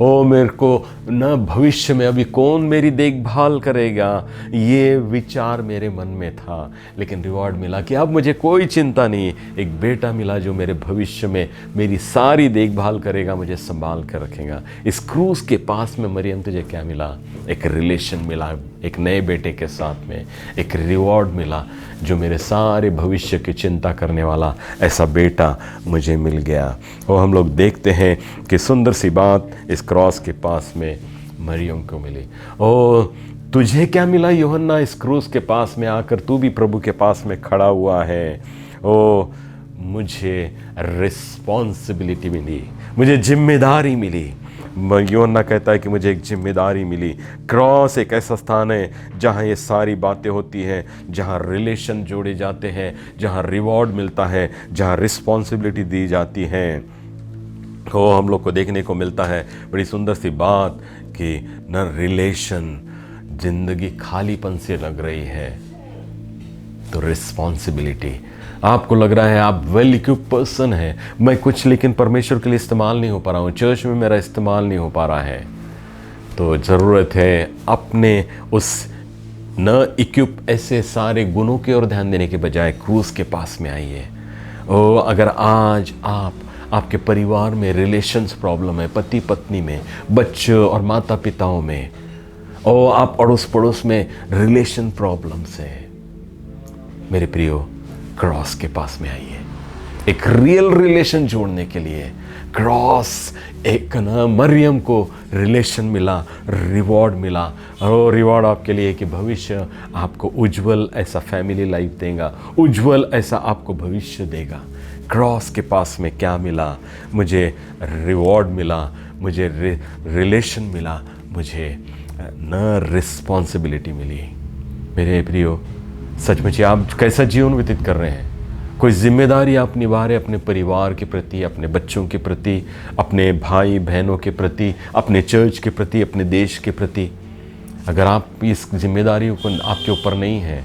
ओ मेरे को न भविष्य में अभी कौन मेरी देखभाल करेगा, ये विचार मेरे मन में था, लेकिन रिवॉर्ड मिला कि अब मुझे कोई चिंता नहीं। एक बेटा मिला जो मेरे भविष्य में मेरी सारी देखभाल करेगा, मुझे संभाल कर रखेगा। इस क्रूस के पास में मरियम तुझे क्या मिला। एक रिलेशन मिला, एक नए बेटे के साथ में एक रिवॉर्ड मिला, जो मेरे सारे भविष्य की चिंता करने वाला ऐसा बेटा मुझे मिल गया। और हम लोग देखते हैं कि सुंदर सी बात इस क्रॉस के पास में मरियम को मिली। ओ तुझे क्या मिला यूहन्ना, इस क्रूस के पास में आकर तू भी प्रभु के पास में खड़ा हुआ है। ओ मुझे रिस्पॉन्सिबिलिटी मिली, मुझे जिम्मेदारी मिली। यूहन्ना कहता है कि मुझे एक जिम्मेदारी मिली। क्रॉस एक ऐसा स्थान है जहाँ ये सारी बातें होती हैं, जहाँ रिलेशन जोड़े जाते हैं, जहाँ रिवॉर्ड मिलता है, जहाँ रिस्पॉन्सिबिलिटी दी जाती है। वो हम लोग को देखने को मिलता है बड़ी सुंदर सी बात कि न रिलेशन, जिंदगी खालीपन से लग रही है तो रिस्पॉन्सिबिलिटी। आपको लग रहा है आप वेल इक्विप्ड पर्सन है, मैं कुछ लेकिन परमेश्वर के लिए इस्तेमाल नहीं हो पा रहा हूँ, चर्च में मेरा इस्तेमाल नहीं हो पा रहा है, तो ज़रूरत है अपने उस न इक्विप ऐसे सारे गुणों की ओर ध्यान देने के बजाय क्रूस के पास में आइए। और अगर आज आपके परिवार में रिलेशंस प्रॉब्लम है, पति पत्नी में, बच्चों और माता पिताओं में, और आप अड़ोस पड़ोस में रिलेशन प्रॉब्लम्स है, मेरे प्रियो क्रॉस के पास में आइए। एक रियल रिलेशन जोड़ने के लिए क्रॉस, एक ना मरियम को रिलेशन मिला, रिवॉर्ड मिला, और रिवॉर्ड आपके लिए कि भविष्य आपको उज्जवल ऐसा फैमिली लाइफ देगा, उज्जवल ऐसा आपको भविष्य देगा। क्रॉस के पास में क्या मिला? मुझे रिवॉर्ड मिला, मुझे रिलेशन मिला, मुझे न रिस्पॉन्सिबिलिटी मिली। मेरे प्रियो, सचमुच आप कैसा जीवन व्यतीत कर रहे हैं? कोई जिम्मेदारी आप निभा रहे अपने परिवार के प्रति, अपने बच्चों के प्रति, अपने भाई बहनों के प्रति, अपने चर्च के प्रति, अपने देश के प्रति? अगर आप इस जिम्मेदारी को आपके ऊपर नहीं है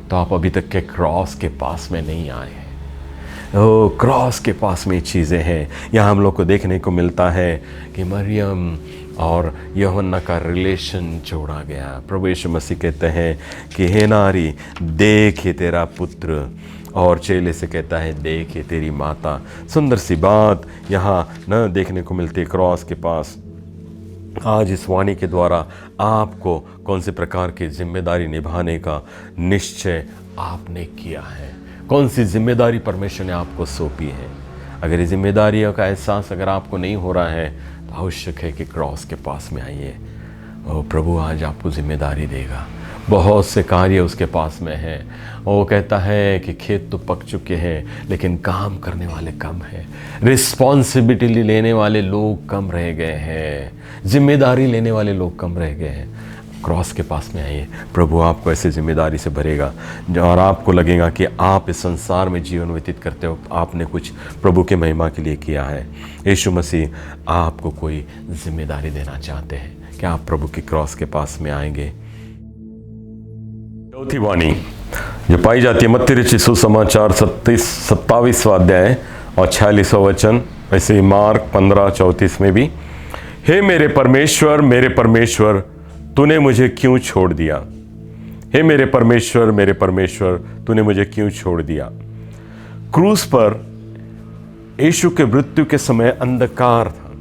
तो आप अभी तक के क्रॉस के पास में नहीं आए हैं। क्रॉस के पास में चीज़ें हैं। यहाँ हम लोग को देखने को मिलता है कि मरियम और यूहन्ना का रिलेशन जोड़ा गया। प्रभु यीशु मसीह कहते हैं कि हे नारी, देख ये तेरा पुत्र, और चेले से कहता है देख ये तेरी माता। सुंदर सी बात यहाँ न देखने को मिलती है क्रॉस के पास। आज इस वाणी के द्वारा आपको कौन से प्रकार की जिम्मेदारी निभाने का निश्चय आपने किया है? कौन सी जिम्मेदारी परमेश्वर ने आपको सौंपी है? अगर ये जिम्मेदारियों का एहसास अगर आपको नहीं हो रहा है तो आवश्यक है कि क्रॉस के पास में आइए। और प्रभु आज आपको जिम्मेदारी देगा। बहुत से कार्य उसके पास में हैं। वो कहता है कि खेत तो पक चुके हैं लेकिन काम करने वाले कम हैं, रिस्पॉन्सिबिलिटी लेने वाले लोग कम रह गए हैं, जिम्मेदारी लेने वाले लोग कम रह गए हैं। क्रॉस के पास में आइए, प्रभु आपको ऐसे जिम्मेदारी से भरेगा और आपको लगेगा कि आप इस संसार में जीवन व्यतीत करते हो आपने कुछ प्रभु के महिमा के लिए किया है। यीशु मसीह आपको कोई जिम्मेदारी देना चाहते हैं कि आप प्रभु के क्रॉस के पास में आएंगे। चौथी वाणी जो पाई जाती है मत्ती रचित सुसमाचार 27वां अध्याय और 46वां वचन, वैसे ही मार्क 15:34 में भी, हे मेरे परमेश्वर तूने मुझे क्यों छोड़ दिया? हे मेरे परमेश्वर तूने मुझे क्यों छोड़ दिया? क्रूस पर यीशु के मृत्यु के समय अंधकार था,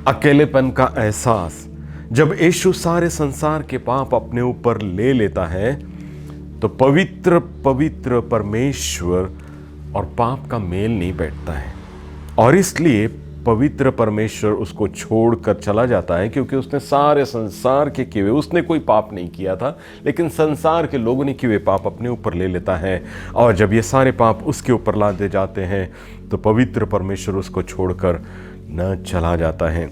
अकेलेपन का एहसास। जब यीशु सारे संसार के पाप अपने ऊपर ले लेता है तो पवित्र परमेश्वर और पाप का मेल नहीं बैठता है, और इसलिए पवित्र परमेश्वर उसको छोड़कर चला जाता है, क्योंकि उसने सारे संसार के किए हुए, उसने कोई पाप नहीं किया था लेकिन संसार के लोगों ने किए हुए पाप अपने ऊपर ले लेता है। और जब ये सारे पाप उसके ऊर लादे जाते हैं तो पवित्र परमेश्वर उसको छोड़कर न चला जाता है।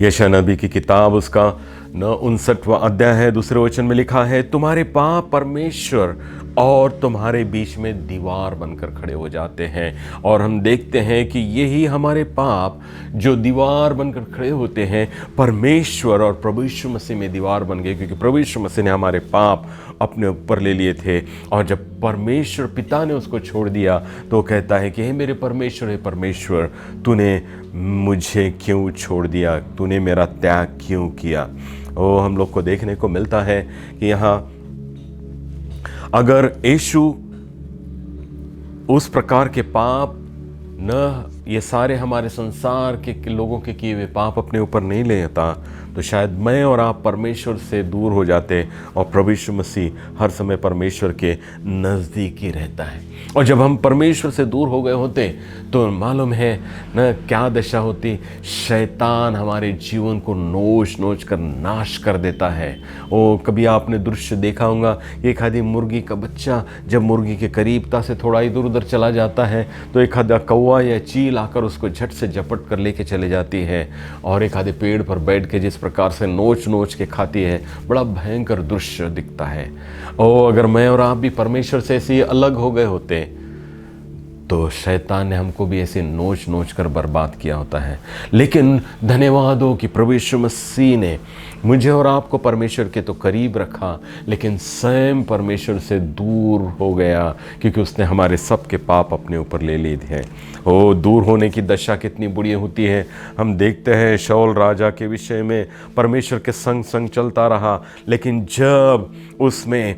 यशायाह नबी की किताब उसका 59वां अध्याय है, दूसरे वचन में लिखा है, तुम्हारे पाप परमेश्वर और तुम्हारे बीच में दीवार बनकर खड़े हो जाते हैं। और हम देखते हैं कि यही हमारे पाप जो दीवार बनकर खड़े होते हैं, परमेश्वर और प्रभु यीशु मसीह में दीवार बन गए, क्योंकि प्रभु यीशु मसीह ने हमारे पाप अपने ऊपर ले लिए थे। और जब परमेश्वर पिता ने उसको छोड़ दिया तो वो कहता है कि हे मेरे परमेश्वर, तूने मुझे क्यों छोड़ दिया? तूने मेरा त्याग क्यों किया? वो हम लोग को देखने को मिलता है कि यहाँ अगर यीशु उस प्रकार के पाप न, ये सारे हमारे संसार के लोगों के किए हुए पाप अपने ऊपर नहीं लेता तो शायद मैं और आप परमेश्वर से दूर हो जाते, और प्रभु यीशु मसीह हर समय परमेश्वर के नज़दीक ही रहता है। और जब हम परमेश्वर से दूर हो गए होते तो मालूम है न क्या दशा होती, शैतान हमारे जीवन को नोच कर नाश कर देता है। ओ कभी आपने दृश्य देखा होगा, एक आधी मुर्गी का बच्चा जब मुर्गी के करीबता से थोड़ा इधर उधर चला जाता है तो एक आधा कौवा या चील चील आकर उसको झट से झपट कर लेके चले जाती है और एक आधे पेड़ पर बैठ के जिस प्रकार से नोच नोच के खाती है, बड़ा भयंकर दृश्य दिखता है। अगर मैं और आप भी परमेश्वर से ऐसे ही अलग हो गए होते तो शैतान ने हमको भी ऐसे नोच नोच कर बर्बाद किया होता है। लेकिन धन्यवाद हो कि प्रभु यीशु मसीह ने मुझे और आपको परमेश्वर के तो करीब रखा, लेकिन स्वयं परमेश्वर से दूर हो गया, क्योंकि उसने हमारे सब के पाप अपने ऊपर ले लिए थे। दूर होने की दशा कितनी बुरी होती है। हम देखते हैं शाऊल राजा के विषय में परमेश्वर के संग संग चलता रहा, लेकिन जब उसमें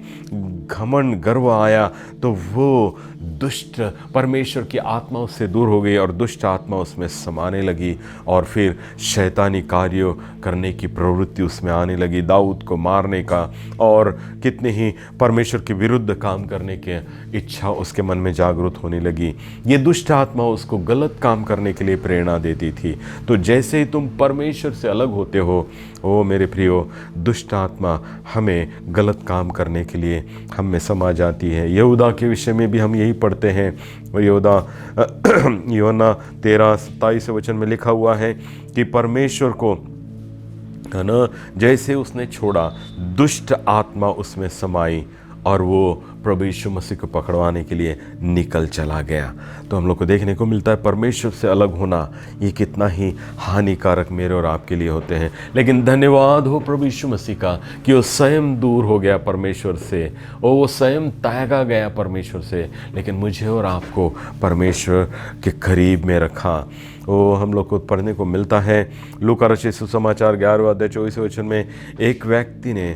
घमंड गर्व आया तो वो दुष्ट परमेश्वर की आत्मा उससे दूर हो गई और दुष्ट आत्मा उसमें समाने लगी और फिर शैतानी कार्यों करने की प्रवृत्ति उसमें आने लगी, दाऊद को मारने का और कितने ही परमेश्वर के विरुद्ध काम करने की इच्छा उसके मन में जागृत होने लगी। ये दुष्ट आत्मा उसको गलत काम करने के लिए प्रेरणा देती थी। तो जैसे ही तुम परमेश्वर से अलग होते हो, ओ मेरे प्रियो, दुष्ट आत्मा हमें गलत काम करने के लिए हम में समा जाती है। यहूदा के विषय में भी हम यही पढ़ते हैं। यूहन्ना 13:27 वचन में लिखा हुआ है कि परमेश्वर को, है ना, जैसे उसने छोड़ा, दुष्ट आत्मा उसमें समाई और वो प्रभु यीशु मसीह को पकड़वाने के लिए निकल चला गया। तो हम लोग को देखने को मिलता है परमेश्वर से अलग होना ये कितना ही हानिकारक मेरे और आपके लिए होते हैं। लेकिन धन्यवाद हो प्रभु यीशु मसीह का कि वो स्वयं दूर हो गया परमेश्वर से, और वो स्वयं त्यागा गया परमेश्वर से, लेकिन मुझे और आपको परमेश्वर के करीब में रखा। हम लोग को पढ़ने को मिलता है लूका रचित सुसमाचार 11वां अध्याय 24 वचन में, एक व्यक्ति ने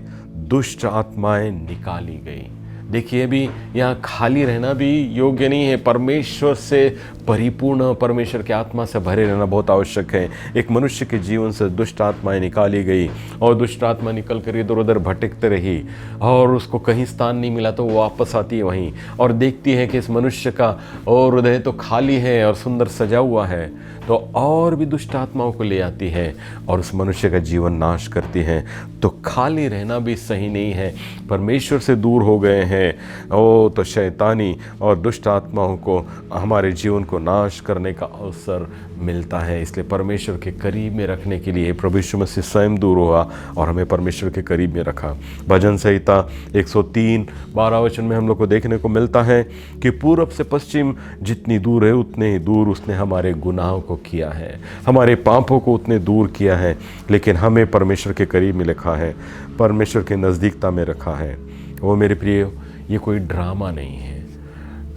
दुष्ट आत्माएं निकाली गई। देखिए, अभी यहाँ खाली रहना भी योग्य नहीं है। परमेश्वर से परिपूर्ण, परमेश्वर की आत्मा से भरे रहना बहुत आवश्यक है। एक मनुष्य के जीवन से दुष्ट आत्माएं निकाली गई और दुष्ट आत्मा निकल कर इधर उधर भटकते रही और उसको कहीं स्थान नहीं मिला तो वो वापस आती है वहीं और देखती है कि इस मनुष्य का और हृदय तो खाली है और सुंदर सजा हुआ है, तो और भी दुष्ट आत्माओं को ले आती है और उस मनुष्य का जीवन नाश करती है। तो खाली रहना भी सही नहीं है। परमेश्वर से दूर हो गए हैं तो शैतानी और दुष्ट आत्माओं को हमारे जीवन को नाश करने का अवसर मिलता है। इसलिए परमेश्वर के करीब में रखने के लिए प्रभु यीशु मसीह स्वयं दूर हुआ और हमें परमेश्वर के करीब में रखा। भजन संहिता 103:12 वचन में हम लोग को देखने को मिलता है कि पूरब से पश्चिम जितनी दूर है उतने ही दूर उसने हमारे गुनाहों को किया है, हमारे पापों को उतने दूर किया है, लेकिन हमें परमेश्वर के करीब में रखा है, परमेश्वर के नज़दीकता में रखा है। वो मेरे प्रिय, ये कोई ड्रामा नहीं है।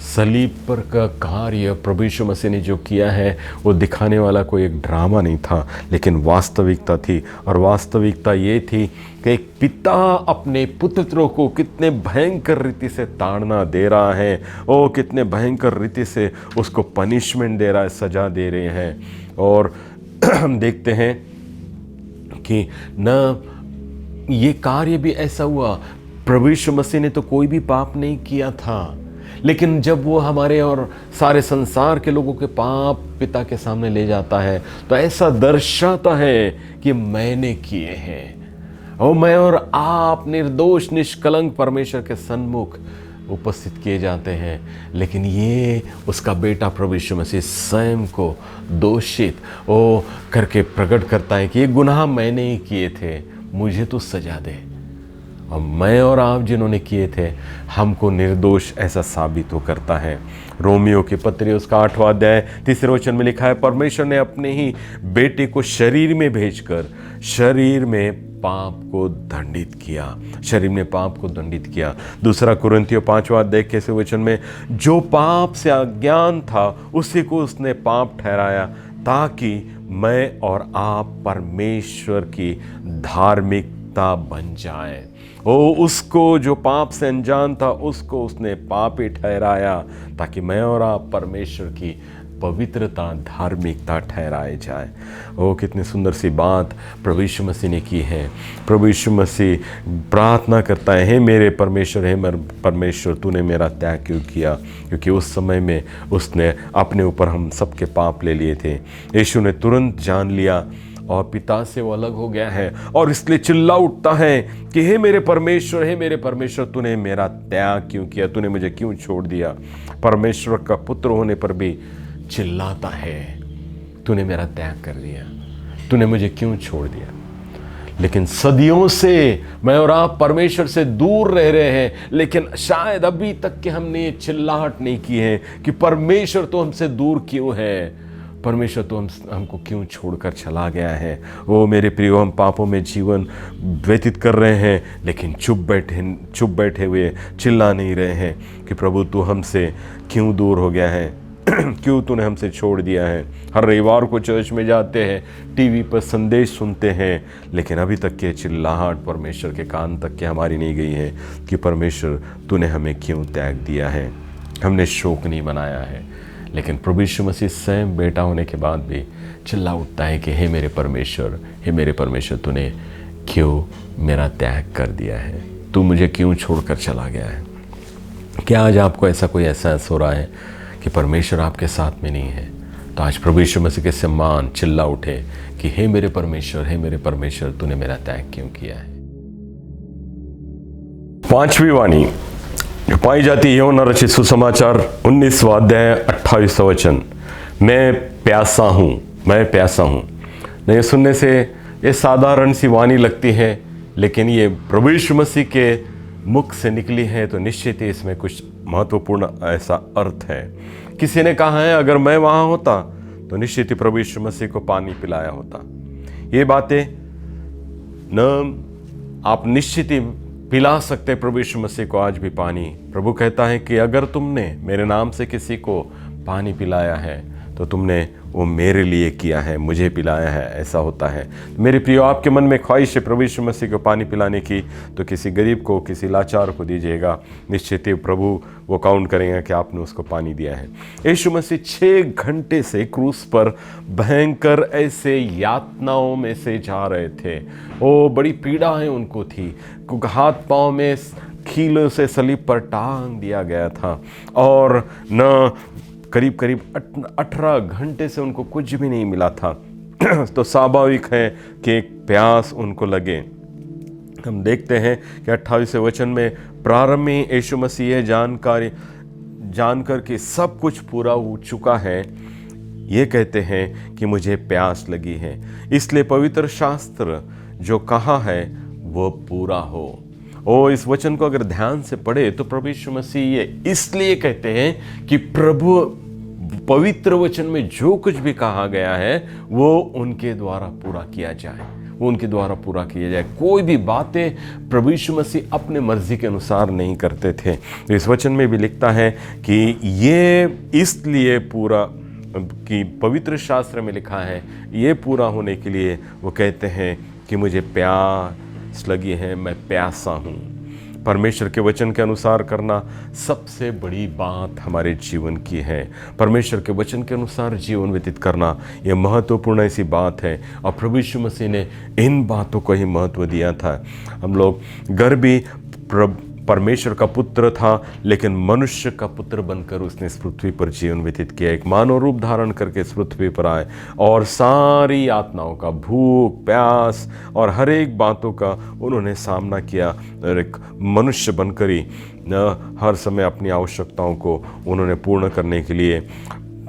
सलीब पर का कार्य प्रभु यीशु मसीह ने जो किया है वो दिखाने वाला कोई एक ड्रामा नहीं था, लेकिन वास्तविकता थी। और वास्तविकता ये थी कि एक पिता अपने पुत्रों को कितने भयंकर रीति से ताड़ना दे रहा है, ओ कितने भयंकर रीति से उसको पनिशमेंट दे रहा है, सजा दे रहे हैं। और हम देखते हैं कि न ये कार्य भी ऐसा हुआ, प्रभु यीशु मसीह ने तो कोई भी पाप नहीं किया था, लेकिन जब वो हमारे और सारे संसार के लोगों के पाप पिता के सामने ले जाता है तो ऐसा दर्शाता है कि मैंने किए हैं। और मैं और आप निर्दोष निष्कलंक परमेश्वर के सन्मुख उपस्थित किए जाते हैं, लेकिन ये उसका बेटा प्रभु यीशु मसीह स्वयं को दोषित करके प्रकट करता है कि ये गुनाह मैंने ही किए थे, मुझे तो सजा दे। और मैं और आप जिन्होंने किए थे हमको निर्दोष ऐसा साबित हो करता है। रोमियो के पत्री उसका 8वां अध्याय 3 वचन में लिखा है, परमेश्वर ने अपने ही बेटे को शरीर में भेजकर शरीर में पाप को दंडित किया, शरीर में पाप को दंडित किया। 2 कुरिन्थियों 5वां अध्याय के वचन में, जो पाप से अज्ञान था उसी को उसने पाप ठहराया ताकि मैं और आप परमेश्वर की धार्मिकता बन जाए। उसको जो पाप से अनजान था उसको उसने पापी ठहराया ताकि मैं और आप परमेश्वर की पवित्रता, धार्मिकता ठहराए जाए। कितनी सुंदर सी बात प्रभु यीशु मसीह ने की है। प्रभु यीशु मसीह प्रार्थना करता है, हे मेरे परमेश्वर, हे मेरे परमेश्वर, तूने मेरा त्याग क्यों किया? क्योंकि उस समय में उसने अपने ऊपर हम सबके पाप ले लिए थे। यीशु ने तुरंत जान लिया और पिता से वो अलग हो गया है और इसलिए चिल्ला उठता है कि हे मेरे परमेश्वर, हे मेरे परमेश्वर, तूने मेरा त्याग क्यों किया? तूने मुझे क्यों छोड़ दिया? परमेश्वर का पुत्र होने पर भी चिल्लाता है, तूने मेरा त्याग कर दिया, तूने मुझे क्यों छोड़ दिया। लेकिन सदियों से मैं और आप परमेश्वर से दूर रह रहे हैं, लेकिन शायद अभी तक के हमने ये चिल्लाहट नहीं की है कि परमेश्वर तो हमसे दूर क्यों है, परमेश्वर तो हमको क्यों छोड़कर चला गया है। वो मेरे प्रियो, हम पापों में जीवन व्यतीत कर रहे हैं, लेकिन चुप बैठे हुए चिल्ला नहीं रहे हैं कि प्रभु तू हमसे क्यों दूर हो गया है, क्यों तूने हमसे छोड़ दिया है। हर रविवार को चर्च में जाते हैं, टीवी पर संदेश सुनते हैं, लेकिन अभी तक के चिल्लाहट परमेश्वर के कान तक के हमारी नहीं गई है कि परमेश्वर तूने हमें क्यों त्याग दिया है। हमने शोक नहीं मनाया है, लेकिन प्रभु यीशु मसीह स्वयं बेटा होने के बाद भी चिल्ला उठता है कि हे मेरे परमेश्वर, तूने क्यों मेरा त्याग कर दिया है, तू मुझे क्यों छोड़कर चला गया है। क्या आज आपको ऐसा कोई एहसास हो रहा है कि परमेश्वर आपके साथ में नहीं है? तो आज प्रभु यीशु मसीह के सम्मान चिल्ला उठे कि हे मेरे परमेश्वर, तूने मेरा त्याग क्यों किया है। पांचवी वाणी जो पाई जाती है यूहन्ना रचित सुसमाचार 19वां अध्याय 28वां वचन, मैं प्यासा हूँ। नहीं, सुनने से ये साधारण सी वाणी लगती है, लेकिन ये प्रभु यीशु मसीह के मुख से निकली है तो निश्चित ही इसमें कुछ महत्वपूर्ण ऐसा अर्थ है। किसी ने कहा है अगर मैं वहाँ होता तो निश्चित ही प्रभु यीशु मसीह को पानी पिलाया होता। ये बातें न आप निश्चित ही पिला सकते प्रभु यीशु मसीह को आज भी पानी। प्रभु कहता है कि अगर तुमने मेरे नाम से किसी को पानी पिलाया है तो तुमने वो मेरे लिए किया है, मुझे पिलाया है, ऐसा होता है। मेरे प्रियो, आपके मन में ख्वाहिश है प्रभु यीशु मसीह को पानी पिलाने की, तो किसी गरीब को, किसी लाचार को दीजिएगा, निश्चित ही प्रभु वो काउंट करेंगे कि आपने उसको पानी दिया है। यीशु मसीह 6 घंटे से क्रूस पर भयंकर ऐसे यातनाओं में से जा रहे थे। ओ बड़ी पीड़ा है उनको थी, क्योंकि हाथ पाँव में कीलों से सलीब पर टांग दिया गया था और न करीब 18 घंटे से उनको कुछ भी नहीं मिला था। तो स्वाभाविक है कि एक प्यास उनको लगे। हम देखते हैं कि 28वें वचन में प्रारंभ में यीशु मसीह यह जानकर कि सब कुछ पूरा हो चुका है, ये कहते हैं कि मुझे प्यास लगी है, इसलिए पवित्र शास्त्र जो कहा है वो पूरा हो। और इस वचन को अगर ध्यान से पढ़े तो प्रभु यीशु मसीह ये इसलिए कहते हैं कि प्रभु पवित्र वचन में जो कुछ भी कहा गया है वो उनके द्वारा पूरा किया जाए, वो उनके द्वारा पूरा किया जाए। कोई भी बातें प्रभु यीशु मसीह अपने मर्जी के अनुसार नहीं करते थे। तो इस वचन में भी लिखता है कि ये इसलिए पूरा कि पवित्र शास्त्र में लिखा है, ये पूरा होने के लिए वो कहते हैं कि मुझे प्यास लगी है, मैं प्यासा हूँ। परमेश्वर के वचन के अनुसार करना सबसे बड़ी बात हमारे जीवन की है। परमेश्वर के वचन के अनुसार जीवन व्यतीत करना यह महत्वपूर्ण ऐसी बात है, और प्रभु यीशु मसीह ने इन बातों को ही महत्व दिया था। हम लोग घर भी परमेश्वर का पुत्र था, लेकिन मनुष्य का पुत्र बनकर उसने इस पृथ्वी पर जीवन व्यतीत किया। एक मानव रूप धारण करके इस पृथ्वी पर आए और सारी यातनाओं का, भूख प्यास और हर एक बातों का उन्होंने सामना किया। और एक मनुष्य बनकर ही हर समय अपनी आवश्यकताओं को उन्होंने पूर्ण करने के लिए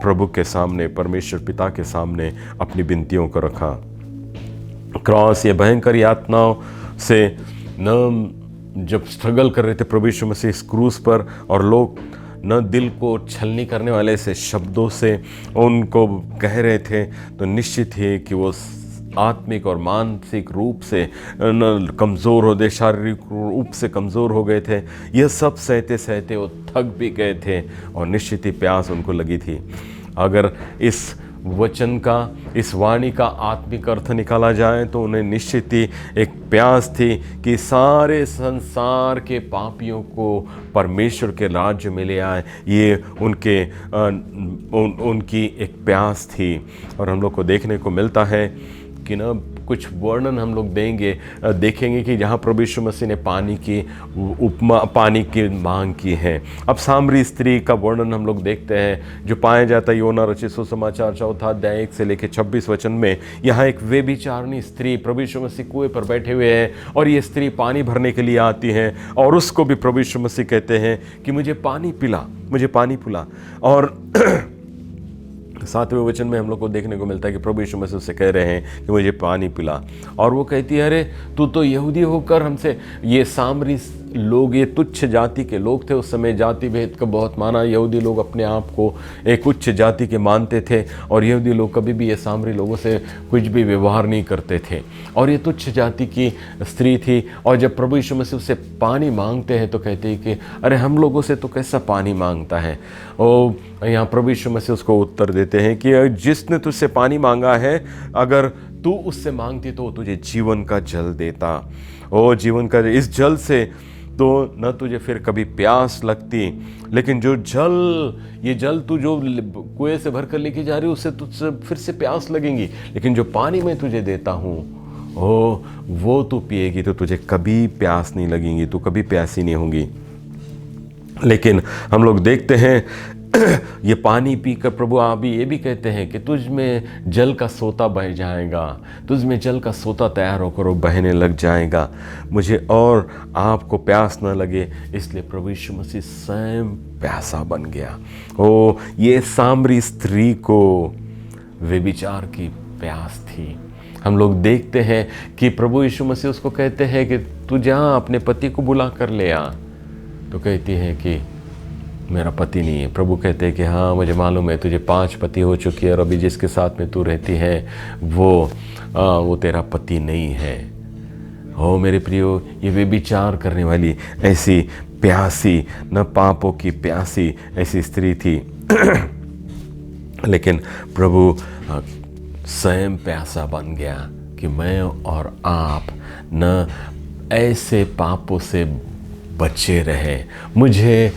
प्रभु के सामने, परमेश्वर पिता के सामने अपनी विनतियों को रखा। क्रॉस ये भयंकर यातनाओं से जब स्ट्रगल कर रहे थे प्रभु यीशु मसीह इस क्रूस पर, और लोग न दिल को छलनी करने वाले से शब्दों से उनको कह रहे थे, तो निश्चित ही कि वो आत्मिक और मानसिक रूप से न कमज़ोर हो गए, शारीरिक रूप से कमज़ोर हो गए थे। यह सब सहते सहते वो थक भी गए थे और निश्चित ही प्यास उनको लगी थी। अगर इस वचन का, इस वाणी का आत्मिक अर्थ निकाला जाए तो उन्हें निश्चित ही एक प्यास थी कि सारे संसार के पापियों को परमेश्वर के राज्य में ले आए। ये उनकी एक प्यास थी। और हम लोग को देखने को मिलता है कि ना कुछ वर्णन हम लोग देखेंगे कि जहाँ प्रभु यीशु मसीह ने पानी की मांग की है। अब सामरी स्त्री का वर्णन हम लोग देखते हैं जो पाया जाता है यूहन्ना रचित सुसमाचार 4 अध्याय 1 से लेकर 26 वचन में। यहाँ एक व्यभिचारिणी स्त्री प्रभु यीशु मसीह कुएं पर बैठे हुए हैं और ये स्त्री पानी भरने के लिए आती है और उसको भी प्रभु यीशु मसीह कहते हैं कि मुझे पानी पिला, मुझे पानी पिला। और 7वें वचन में हम लोग को देखने को मिलता है कि प्रभु यीशु मसीह उससे कह रहे हैं कि मुझे पानी पिला, और वो कहती है अरे तू तो यहूदी होकर हमसे, ये सामरी लोग, ये तुच्छ जाति के लोग थे उस समय, जाति भेद का बहुत माना, यहूदी लोग अपने आप को एक उच्च जाति के मानते थे और यहूदी लोग कभी भी ये सामरी लोगों से कुछ भी व्यवहार नहीं करते थे, और ये तुच्छ जाति की स्त्री थी। और जब प्रभु यीशु मसीह उससे पानी मांगते हैं तो कहते हैं कि अरे हम लोगों से तो कैसा पानी मांगता है। और यहाँ प्रभु यीशु मसीह उसको उत्तर देते हैं कि जिसने तुझसे पानी मांगा है, अगर तू उससे मांगती तो तुझे जीवन का जल देता। ओ जीवन का, इस जल से तो न तुझे फिर कभी प्यास लगती, लेकिन जो जल, ये जल तू जो कुएं से भर कर लेके जा रही है उससे तुझसे फिर से प्यास लगेंगी, लेकिन जो पानी मैं तुझे देता हूँ वो तू पिएगी तो तुझे कभी प्यास नहीं लगेगी, तू कभी प्यासी नहीं होगी। लेकिन हम लोग देखते हैं ये पानी पीकर प्रभु अभी ये भी कहते हैं कि तुझ में जल का सोता बह जाएगा, तुझ में जल का सोता तैयार होकर वो बहने लग जाएगा, मुझे और आपको प्यास न लगे। इसलिए प्रभु यीशु मसीह स्वयं प्यासा बन गया। ओ ये सामरी स्त्री को व्यभिचार की प्यास थी। हम लोग देखते हैं कि प्रभु यीशु मसीह उसको कहते हैं कि तू जा अपने पति को बुला कर ले आ, तो कहती है कि मेरा पति नहीं है। प्रभु कहते हैं कि हाँ मुझे मालूम है तुझे 5 पति हो चुकी है और अभी जिसके साथ में तू रहती है वो तेरा पति नहीं है। हो मेरे प्रियो, ये व्यभिचार करने वाली ऐसी प्यासी, न पापों की प्यासी ऐसी स्त्री थी लेकिन प्रभु स्वयं प्यासा बन गया कि मैं और आप न ऐसे पापों से बचे रहे। मुझे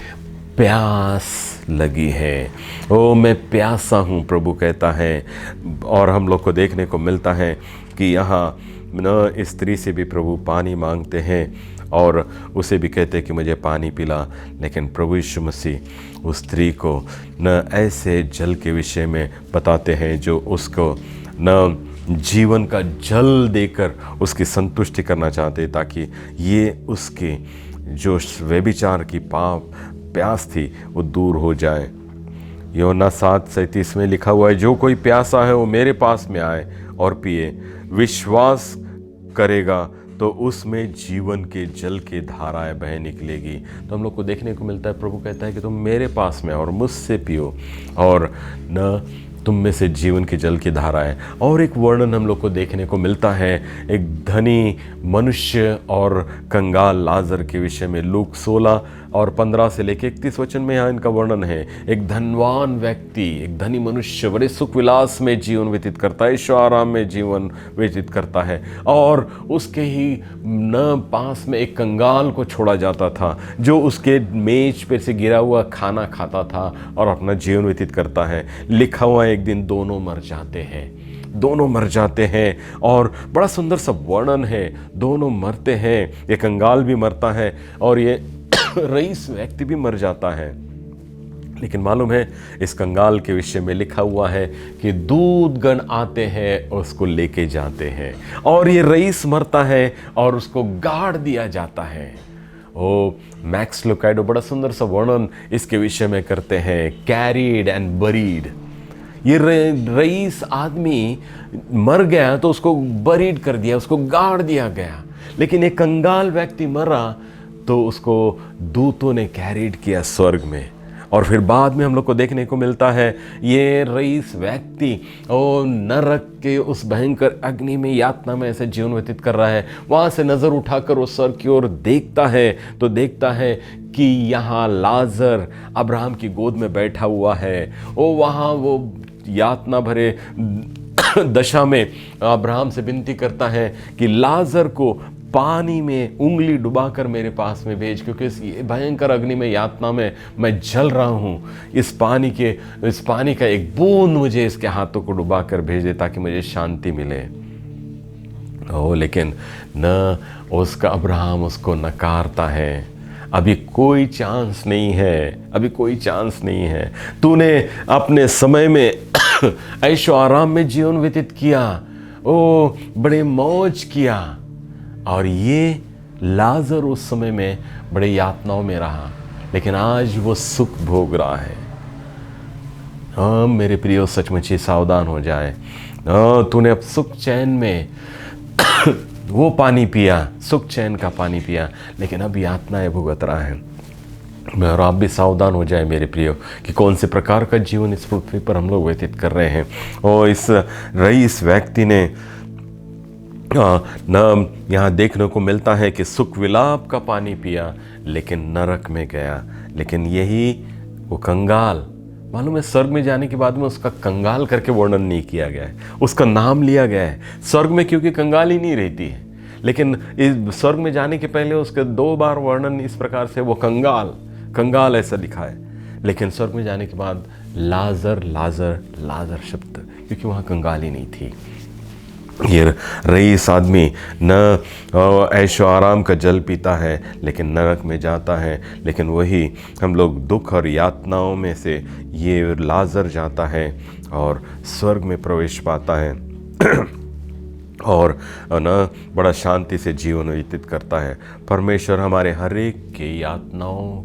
प्यास लगी है, ओ मैं प्यासा हूँ, प्रभु कहता है। और हम लोग को देखने को मिलता है कि यहाँ न स्त्री से भी प्रभु पानी मांगते हैं और उसे भी कहते हैं कि मुझे पानी पिला, लेकिन प्रभु यीशु मसीह उस स्त्री को न ऐसे जल के विषय में बताते हैं जो उसको न जीवन का जल देकर उसकी संतुष्टि करना चाहते, ताकि ये उसकी जो व्यभिचार की प्यास थी वो दूर हो जाए। यूहन्ना 7:37 में लिखा हुआ है, जो कोई प्यासा है वो मेरे पास में आए और पिए, विश्वास करेगा तो उसमें जीवन के जल की धाराएं बह निकलेगी। तो हम लोग को देखने को मिलता है प्रभु कहता है कि तुम मेरे पास में और मुझसे पियो और न तुम में से जीवन के जल की धाराएं। और एक वर्णन हम लोग को देखने को मिलता है एक धनी मनुष्य और कंगाल लाजर के विषय में। लूक 16 और 15 से लेकर 31 वचन में यहाँ इनका वर्णन है। एक धनवान व्यक्ति, एक धनी मनुष्य बड़े सुख विलास में जीवन व्यतीत करता है, ईश्वर आराम में जीवन व्यतीत करता है, और उसके ही न पास में एक कंगाल को छोड़ा जाता था जो उसके मेज पर से गिरा हुआ खाना खाता था और अपना जीवन व्यतीत करता है। लिखा हुआ एक दिन दोनों मर जाते हैं और बड़ा सुंदर सा वर्णन है। दोनों मरते हैं, ये कंगाल भी मरता है और ये रईस व्यक्ति भी मर जाता है। लेकिन मालूम है इस कंगाल के विषय में लिखा हुआ है कि दूतगण आते हैं और उसको लेके जाते हैं, और ये रईस मरता है और उसको गाड़ दिया जाता है। ओ मैक्स लुकाइडो बड़ा सुंदर सा वर्णन इसके विषय में करते हैं, कैरीड एंड बरीड। ये रईस आदमी मर गया तो उसको बरीड कर दिया, उसको गाड़ दिया गया। लेकिन एक कंगाल व्यक्ति मरा तो उसको दूतों ने कैरीड किया स्वर्ग में। और फिर बाद में हम लोग को देखने को मिलता है ये रईस व्यक्ति और नरक के उस भयंकर अग्नि में, यातना में ऐसे जीवन व्यतीत कर रहा है। वहाँ से नज़र उठाकर वो स्वर्ग की ओर देखता है तो देखता है कि यहाँ लाजर अब्राहम की गोद में बैठा हुआ है। वहाँ वो यातना भरे दशा में अब्राहम से विनती करता है कि लाजर को पानी में उंगली डुबाकर मेरे पास में भेज, क्योंकि इस भयंकर अग्नि में, यातना में मैं जल रहा हूँ। इस पानी का एक बूंद मुझे इसके हाथों को डुबाकर भेज दे ताकि मुझे शांति मिले। लेकिन न उसका अब्राहम उसको नकारता है। अभी कोई चांस नहीं है, तूने अपने समय में ऐशो आराम में जीवन व्यतीत किया, बड़े मौज किया, और ये लाजर उस समय में बड़े यातनाओं में रहा, लेकिन आज वो सुख भोग रहा है। हाँ मेरे प्रियो, सचमुच ही सावधान हो जाए। हाँ, तूने अब सुख चैन में वो पानी पिया, सुख चैन का पानी पिया, लेकिन अब यातनाएं भुगत रहा है। मैं और आप भी सावधान हो जाए मेरे प्रियो कि कौन से प्रकार का जीवन इस पृथ्वी पर हम लोग व्यतीत कर रहे हैं। और इस रईस व्यक्ति ने न यहाँ देखने को मिलता है कि सुख विलाप का पानी पिया लेकिन नरक में गया। लेकिन यही वो कंगाल, मालूम है स्वर्ग में जाने के बाद में उसका कंगाल करके वर्णन नहीं किया गया है, उसका नाम लिया गया है स्वर्ग में, क्योंकि कंगाल ही नहीं रहती है। लेकिन इस स्वर्ग में जाने के पहले उसके 2 बार वर्णन इस प्रकार से, वो कंगाल ऐसा लिखा है। लेकिन स्वर्ग में जाने के बाद लाजर लाजर लाजर शब्द, क्योंकि वहाँ कंगाल ही नहीं थी। ये रईस आदमी न ऐशो आराम का जल पीता है लेकिन नरक में जाता है। लेकिन वही हम लोग दुख और यातनाओं में से ये लाजर जाता है और स्वर्ग में प्रवेश पाता है और न बड़ा शांति से जीवन व्यतीत करता है। परमेश्वर हमारे हर एक के यातनाओं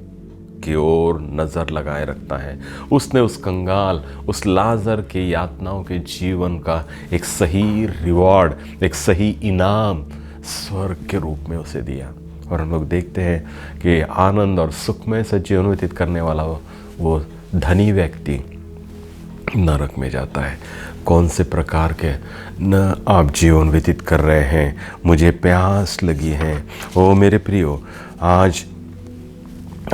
की ओर नज़र लगाए रखता है। उसने उस कंगाल, उस लाजर के यातनाओं के जीवन का एक सही रिवॉर्ड, एक सही इनाम स्वर्ग के रूप में उसे दिया। और हम लोग देखते हैं कि आनंद और सुखमय से जीवन व्यतीत करने वाला वो धनी व्यक्ति नरक में जाता है। कौन से प्रकार के न आप जीवन व्यतीत कर रहे हैं? मुझे प्यास लगी है। ओ मेरे प्रियो, आज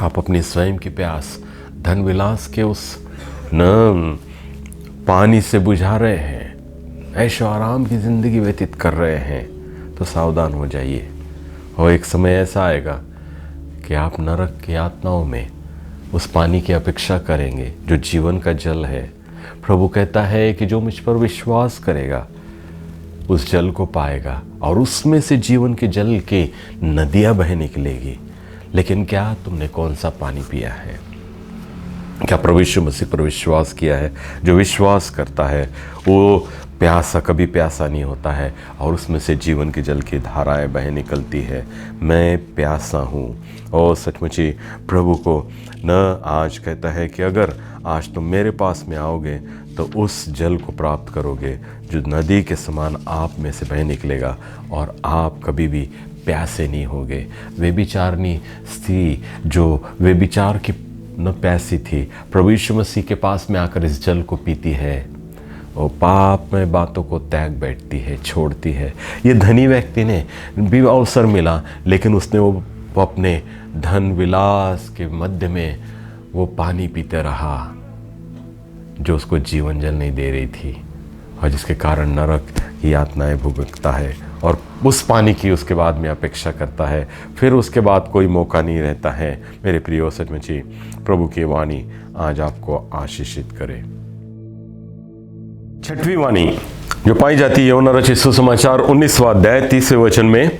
आप अपनी स्वयं की प्यास धन विलास के उस न पानी से बुझा रहे हैं, ऐशो आराम की ज़िंदगी व्यतीत कर रहे हैं, तो सावधान हो जाइए। और एक समय ऐसा आएगा कि आप नरक की यातनाओं में उस पानी की अपेक्षा करेंगे जो जीवन का जल है। प्रभु कहता है कि जो मुझ पर विश्वास करेगा उस जल को पाएगा और उसमें से जीवन के जल की नदियाँ बह निकलेगी। लेकिन क्या तुमने कौन सा पानी पिया है? क्या प्रभु यीशु मसीह पर विश्वास किया है? जो विश्वास करता है वो प्यासा कभी प्यासा नहीं होता है और उसमें से जीवन के जल की धाराएं बह निकलती है। मैं प्यासा हूँ। और सचमुच ही प्रभु को न आज कहता है कि अगर आज तुम मेरे पास में आओगे तो उस जल को प्राप्त करोगे जो नदी के समान आप में से बह निकलेगा और आप कभी भी प्यासे नहीं होगे। व्यभिचारिणी स्त्री जो व्यभिचार की न प्यासी थी, प्रभु यीशु मसीह के पास में आकर इस जल को पीती है, वो पाप में बातों को त्याग बैठती है, छोड़ती है। ये धनी व्यक्ति ने भी अवसर मिला लेकिन उसने वो अपने धन विलास के मध्य में वो पानी पीते रहा जो उसको जीवन जल नहीं दे रही थी और जिसके कारण नरक की यातनाएं भुगतता है और उस पानी की उसके बाद में अपेक्षा करता है। फिर उसके बाद कोई मौका नहीं रहता है। मेरे प्रियो, सचमुच ही प्रभु की वाणी आज आपको आशीषित करे। 6वीं वाणी जो पाई जाती है यूहन्ना रचित सुसमाचार 19वां अध्याय 30वें वचन में,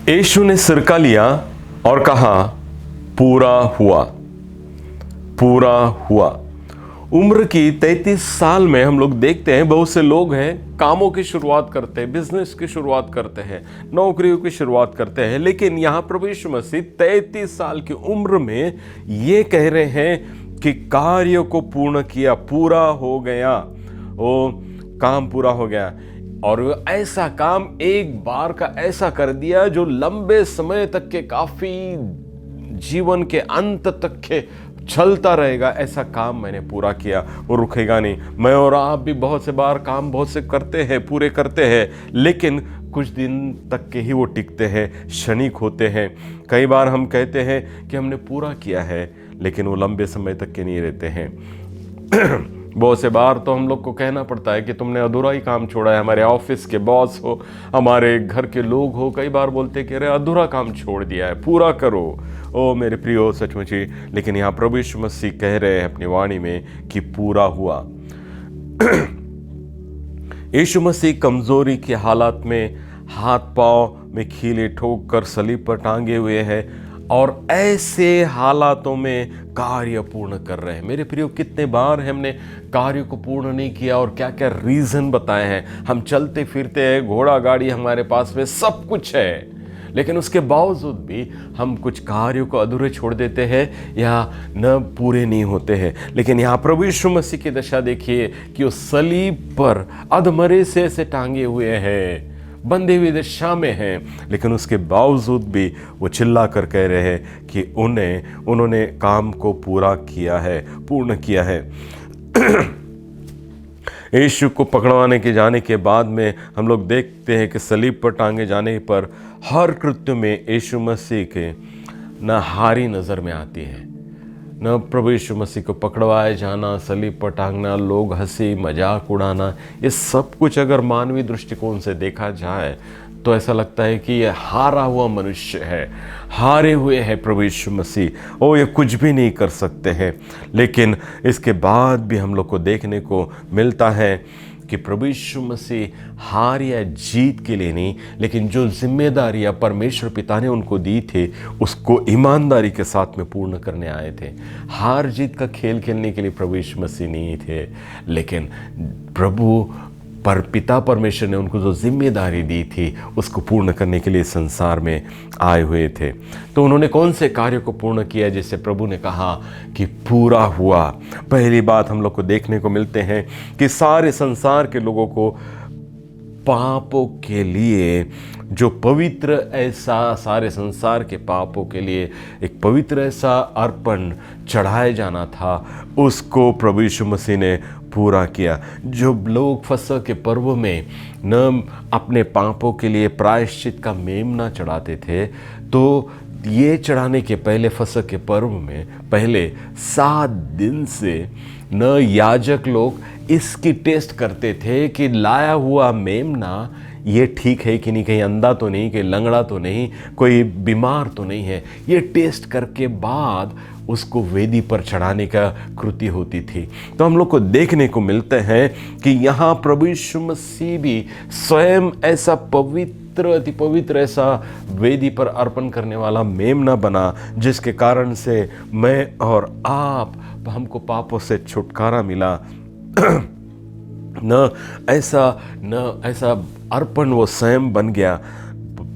यीशु ने सिरका लिया और कहा, पूरा हुआ, पूरा हुआ। उम्र की 33 साल में हम लोग देखते हैं बहुत से लोग हैं, कामों की शुरुआत करते हैं, बिजनेस की शुरुआत करते हैं, नौकरियों की शुरुआत करते हैं। लेकिन यहाँ प्रभु यीशु मसीह 33 साल की उम्र में ये कह रहे हैं कि कार्य को पूर्ण किया, पूरा हो गया, वो काम पूरा हो गया। और ऐसा काम एक बार का ऐसा कर दिया जो लंबे समय तक के, काफी जीवन के अंत तक के चलता रहेगा। ऐसा काम मैंने पूरा किया, वो रुकेगा नहीं। मैं और आप भी बहुत से बार काम बहुत से करते हैं, पूरे करते हैं, लेकिन कुछ दिन तक के ही वो टिकते हैं, क्षणिक होते हैं। कई बार हम कहते हैं कि हमने पूरा किया है लेकिन वो लंबे समय तक के नहीं रहते हैं। बहुत से बार तो हम लोग को कहना पड़ता है कि तुमने अधूरा ही काम छोड़ा है। हमारे ऑफिस के बॉस हो, हमारे घर के लोग हो, कई बार बोलते कि अरे अधूरा काम छोड़ दिया है, पूरा करो। ओ मेरे प्रियो, सचमुच ही, लेकिन यहाँ प्रभु यीशु मसीह कह रहे हैं अपनी वाणी में कि पूरा हुआ। यीशु मसीह कमजोरी के हालात में हाथ पांव में कीले ठोक कर सलीब पर टांगे हुए हैं और ऐसे हालातों में कार्य पूर्ण कर रहे हैं। मेरे प्रियो, कितने बार हमने कार्य को पूर्ण नहीं किया और क्या क्या रीज़न बताए हैं। हम चलते फिरते हैं, घोड़ा गाड़ी हमारे पास में सब कुछ है, लेकिन उसके बावजूद भी हम कुछ कार्यों को अधूरे छोड़ देते हैं या न पूरे नहीं होते हैं। लेकिन यहाँ प्रभु यीशु मसीह की दशा देखिए कि वो सलीब पर अधमरे से ऐसे टांगे हुए हैं, बंधे हुए दशा में हैं, लेकिन उसके बावजूद भी वो चिल्ला कर कह रहे हैं कि उन्होंने काम को पूरा किया है, पूर्ण किया है। यीशु को पकड़वाने के जाने के बाद में हम लोग देखते हैं कि सलीब पर टांगे जाने पर हर कृत्य में यीशु मसीह के न हारी नज़र में आती है, न प्रभु यीशु मसीह को पकड़वाए जाना, सलीब पर टांगना, लोग हंसी मजाक उड़ाना, ये सब कुछ अगर मानवीय दृष्टिकोण से देखा जाए तो ऐसा लगता है कि ये हारा हुआ मनुष्य है, हारे हुए हैं प्रभु यीशु मसीह, ये कुछ भी नहीं कर सकते हैं। लेकिन इसके बाद भी हम लोग को देखने को मिलता है कि प्रभु यीशु मसीह हार या जीत के लिए नहीं, लेकिन जो जिम्मेदारियां परमेश्वर पिता ने उनको दी थे उसको ईमानदारी के साथ में पूर्ण करने आए थे। हार जीत का खेल खेलने के लिए प्रभु यीशु मसीह नहीं थे, लेकिन पिता परमेश्वर ने उनको जो जिम्मेदारी दी थी उसको पूर्ण करने के लिए संसार में आए हुए थे। तो उन्होंने कौन से कार्य को पूर्ण किया जिससे प्रभु ने कहा कि पूरा हुआ। पहली बात हम लोग को देखने को मिलते हैं कि सारे संसार के लोगों को पापों के लिए जो पवित्र ऐसा, सारे संसार के पापों के लिए एक पवित्र ऐसा अर्पण चढ़ाया जाना था, उसको प्रभु यीशु मसीह ने पूरा किया। जो लोग फसह के पर्व में न अपने पापों के लिए प्रायश्चित का मेमना चढ़ाते थे, तो ये चढ़ाने के पहले फसह के पर्व में पहले 7 दिन से न याजक लोग इसकी टेस्ट करते थे कि लाया हुआ मेमना ये ठीक है कि नहीं, कहीं अंधा तो नहीं, कहीं लंगड़ा तो नहीं, कोई बीमार तो नहीं है। ये टेस्ट करके बाद उसको वेदी पर चढ़ाने का कृति होती थी। तो हम लोग को देखने को मिलते हैं कि यहाँ प्रभु यीशु मसीह भी स्वयं ऐसा पवित्र, अति पवित्र ऐसा वेदी पर अर्पण करने वाला मेमना बना, जिसके कारण से मैं और आप, हमको पापों से छुटकारा मिला। न ऐसा अर्पण वो स्वयं बन गया।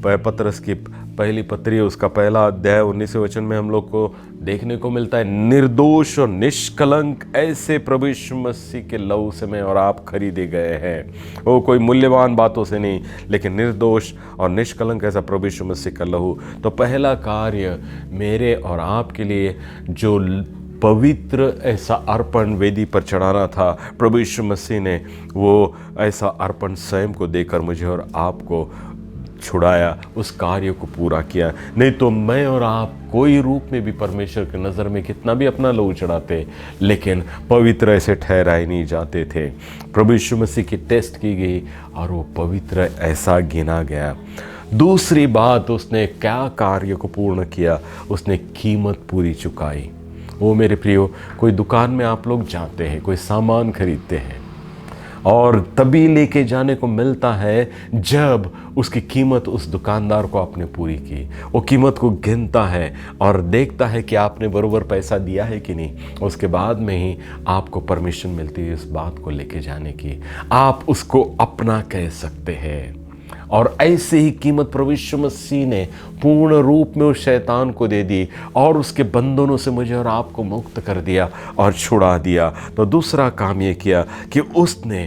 पतरस की पहली पत्री उसका पहला अध्याय 19वें वचन में हम लोग को देखने को मिलता है, निर्दोष और निष्कलंक ऐसे प्रभु यीशु मसीह के लहू से मैं और आप खरीदे गए हैं। वो कोई मूल्यवान बातों से नहीं, लेकिन निर्दोष और निष्कलंक ऐसा प्रभु यीशु मसीह का लहू। तो पहला कार्य मेरे और आपके लिए जो पवित्र ऐसा अर्पण वेदी पर चढ़ाना था, प्रभु यीशु मसीह ने वो ऐसा अर्पण स्वयं को देकर मुझे और आपको छुड़ाया, उस कार्य को पूरा किया। नहीं तो मैं और आप कोई रूप में भी परमेश्वर की नज़र में कितना भी अपना लहू चढ़ाते, लेकिन पवित्र ऐसे ठहराए नहीं जाते थे। प्रभु यीशु मसीह की टेस्ट की गई और वो पवित्र ऐसा गिना गया। दूसरी बात, उसने क्या कार्य को पूर्ण किया, उसने कीमत पूरी चुकाई। वो मेरे प्रियो, कोई दुकान में आप लोग जाते हैं, कोई सामान खरीदते हैं और तभी लेके जाने को मिलता है जब उसकी कीमत उस दुकानदार को आपने पूरी की। वो कीमत को गिनता है और देखता है कि आपने बरोबर पैसा दिया है कि नहीं। उसके बाद में ही आपको परमिशन मिलती है इस बात को लेके जाने की, आप उसको अपना कह सकते हैं। और ऐसे ही कीमत प्रभु यीशु मसीह ने पूर्ण रूप में उस शैतान को दे दी और उसके बंधनों से मुझे और आपको मुक्त कर दिया और छुड़ा दिया। तो दूसरा काम ये किया कि उसने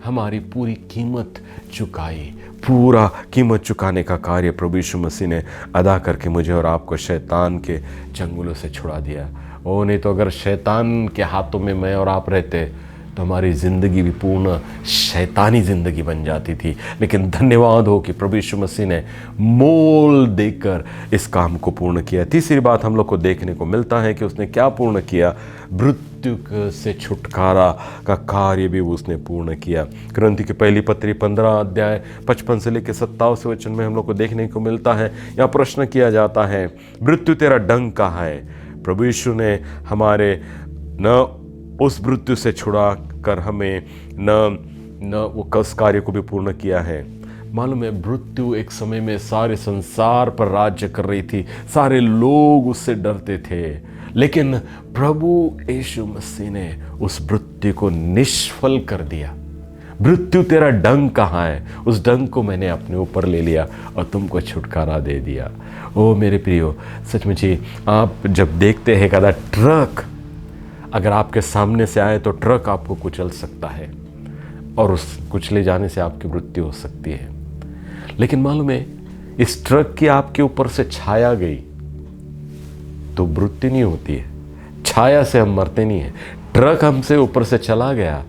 हमारी पूरी कीमत चुकाई। पूरा कीमत चुकाने का कार्य प्रभु यीशु मसीह ने अदा करके मुझे और आपको शैतान के चंगुलों से छुड़ा दिया। नहीं तो अगर शैतान के हाथों में मैं और आप रहते तो हमारी ज़िंदगी भी पूर्ण शैतानी ज़िंदगी बन जाती थी। लेकिन धन्यवाद हो कि प्रभु यीशु मसीह ने मोल देकर इस काम को पूर्ण किया। तीसरी बात हम लोग को देखने को मिलता है कि उसने क्या पूर्ण किया, मृत्यु से छुटकारा का कार्य भी उसने पूर्ण किया। कुरिन्थियों की पहली पत्री 15 अध्याय 55 से लेकर 27 वचन में हम लोग को देखने को मिलता है। यहाँ प्रश्न किया जाता है, मृत्यु तेरा डंक कहाँ है। प्रभु यीशु ने हमारे न उस मृत्यु से छुड़ा कर हमें न वो कस कार्य को भी पूर्ण किया है। मालूम है, मृत्यु एक समय में सारे संसार पर राज्य कर रही थी, सारे लोग उससे डरते थे, लेकिन प्रभु यीशु मसीह ने उस मृत्यु को निष्फल कर दिया। मृत्यु तेरा डंक कहाँ है, उस डंक को मैंने अपने ऊपर ले लिया और तुमको छुटकारा दे दिया। ओ मेरे प्रियो, सचमुच ही आप जब देखते हैं कदा ट्रक अगर आपके सामने से आए तो ट्रक आपको कुचल सकता है और उस कुचले जाने से आपकी मृत्यु हो सकती है। लेकिन मालूम है, इस ट्रक की आपके ऊपर से छाया गई तो मृत्यु नहीं होती है। छाया से हम मरते नहीं है। ट्रक हमसे ऊपर से चला गया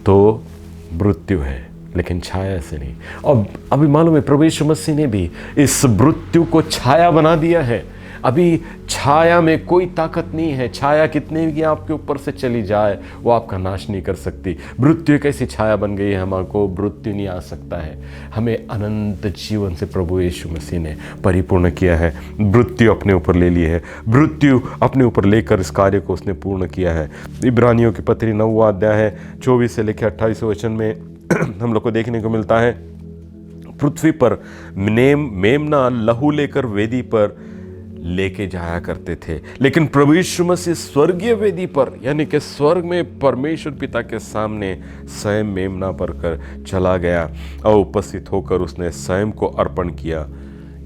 तो मृत्यु है, लेकिन छाया से नहीं। और अभी मालूम है, प्रभु यीशु मसीह ने भी इस मृत्यु को छाया बना दिया है। अभी छाया में कोई ताकत नहीं है। छाया कितने भी आपके ऊपर से चली जाए वो आपका नाश नहीं कर सकती। मृत्यु एक ऐसी छाया बन गई है, हमको मृत्यु नहीं आ सकता है। हमें अनंत जीवन से प्रभु यीशु मसीह ने परिपूर्ण किया है। मृत्यु अपने ऊपर ले ली है, मृत्यु अपने ऊपर लेकर इस कार्य को उसने पूर्ण किया है। इब्रानियों की पत्री 9वां अध्याय है 24 से लेकर 28 वचन में हम लोग को देखने को मिलता है, पृथ्वी पर मेमना लहू लेकर वेदी पर लेके जाया करते थे, लेकिन प्रभु यीशु मसीह स्वर्गीय वेदी पर यानी कि स्वर्ग में परमेश्वर पिता के सामने स्वयं मेमना पर कर चला गया और उपस्थित होकर उसने स्वयं को अर्पण किया।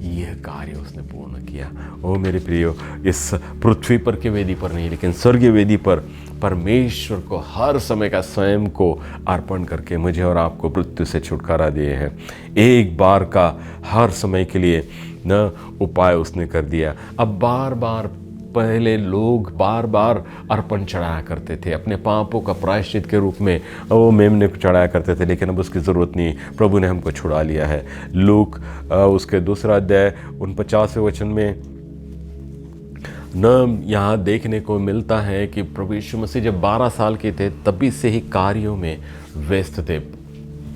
यह कार्य उसने पूर्ण किया। ओ मेरे प्रियो, इस पृथ्वी पर के वेदी पर नहीं, लेकिन स्वर्गीय वेदी पर परमेश्वर को हर समय का स्वयं को अर्पण करके मुझे और आपको मृत्यु से छुटकारा दिए हैं। एक बार का हर समय के लिए न उपाय उसने कर दिया। अब बार बार पहले लोग बार बार अर्पण चढ़ाया करते थे, अपने पापों का प्रायश्चित के रूप में वो मेमने को चढ़ाया करते थे, लेकिन अब उसकी ज़रूरत नहीं। प्रभु ने हमको छुड़ा लिया है। लूक उसके 2 अध्याय 49वें वचन में न यहाँ देखने को मिलता है कि प्रभु यीशु मसीह जब 12 साल के थे तभी से ही कार्यों में व्यस्त थे,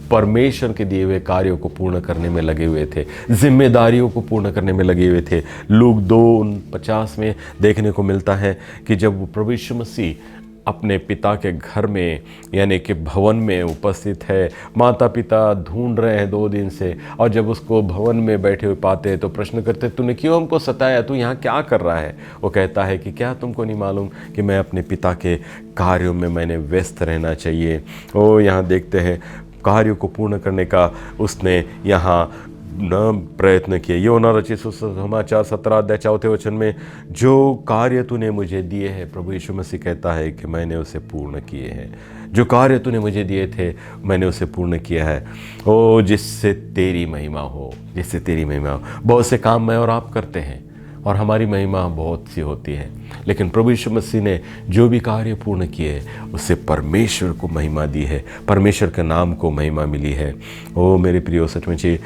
परमेश्वर के दिए हुए कार्यों को पूर्ण करने में लगे हुए थे, जिम्मेदारियों को पूर्ण करने में लगे हुए थे। लूक 2:50 में देखने को मिलता है कि जब प्रभु यीशु मसीह अपने पिता के घर में यानी कि भवन में उपस्थित है, माता पिता ढूंढ रहे हैं 2 दिन से, और जब उसको भवन में बैठे हुए पाते हैं तो प्रश्न करते हैं, तूने क्यों हमको सताया, तू यहाँ क्या कर रहा है? वो कहता है कि क्या तुमको नहीं मालूम कि मैं अपने पिता के कार्यों में मैंने व्यस्त रहना चाहिए। वो यहाँ देखते हैं कार्यों को पूर्ण करने का उसने यहाँ न प्रयत्न किए। योना रचित सुसमाचार 17 अध्याय 4 वचन में, जो कार्य तूने मुझे दिए हैं, प्रभु यीशु मसीह कहता है कि मैंने उसे पूर्ण किए हैं। जो कार्य तूने मुझे दिए थे मैंने उसे पूर्ण किया है। ओ जिससे तेरी महिमा हो, जिससे तेरी महिमा हो। बहुत से काम मैं और आप करते हैं और हमारी महिमा बहुत सी होती है, लेकिन प्रभु यीशु मसीह ने जो भी कार्य पूर्ण किए उससे परमेश्वर को महिमा दी है, परमेश्वर के नाम को महिमा मिली है। ओ मेरे प्रियो, सचमुच ही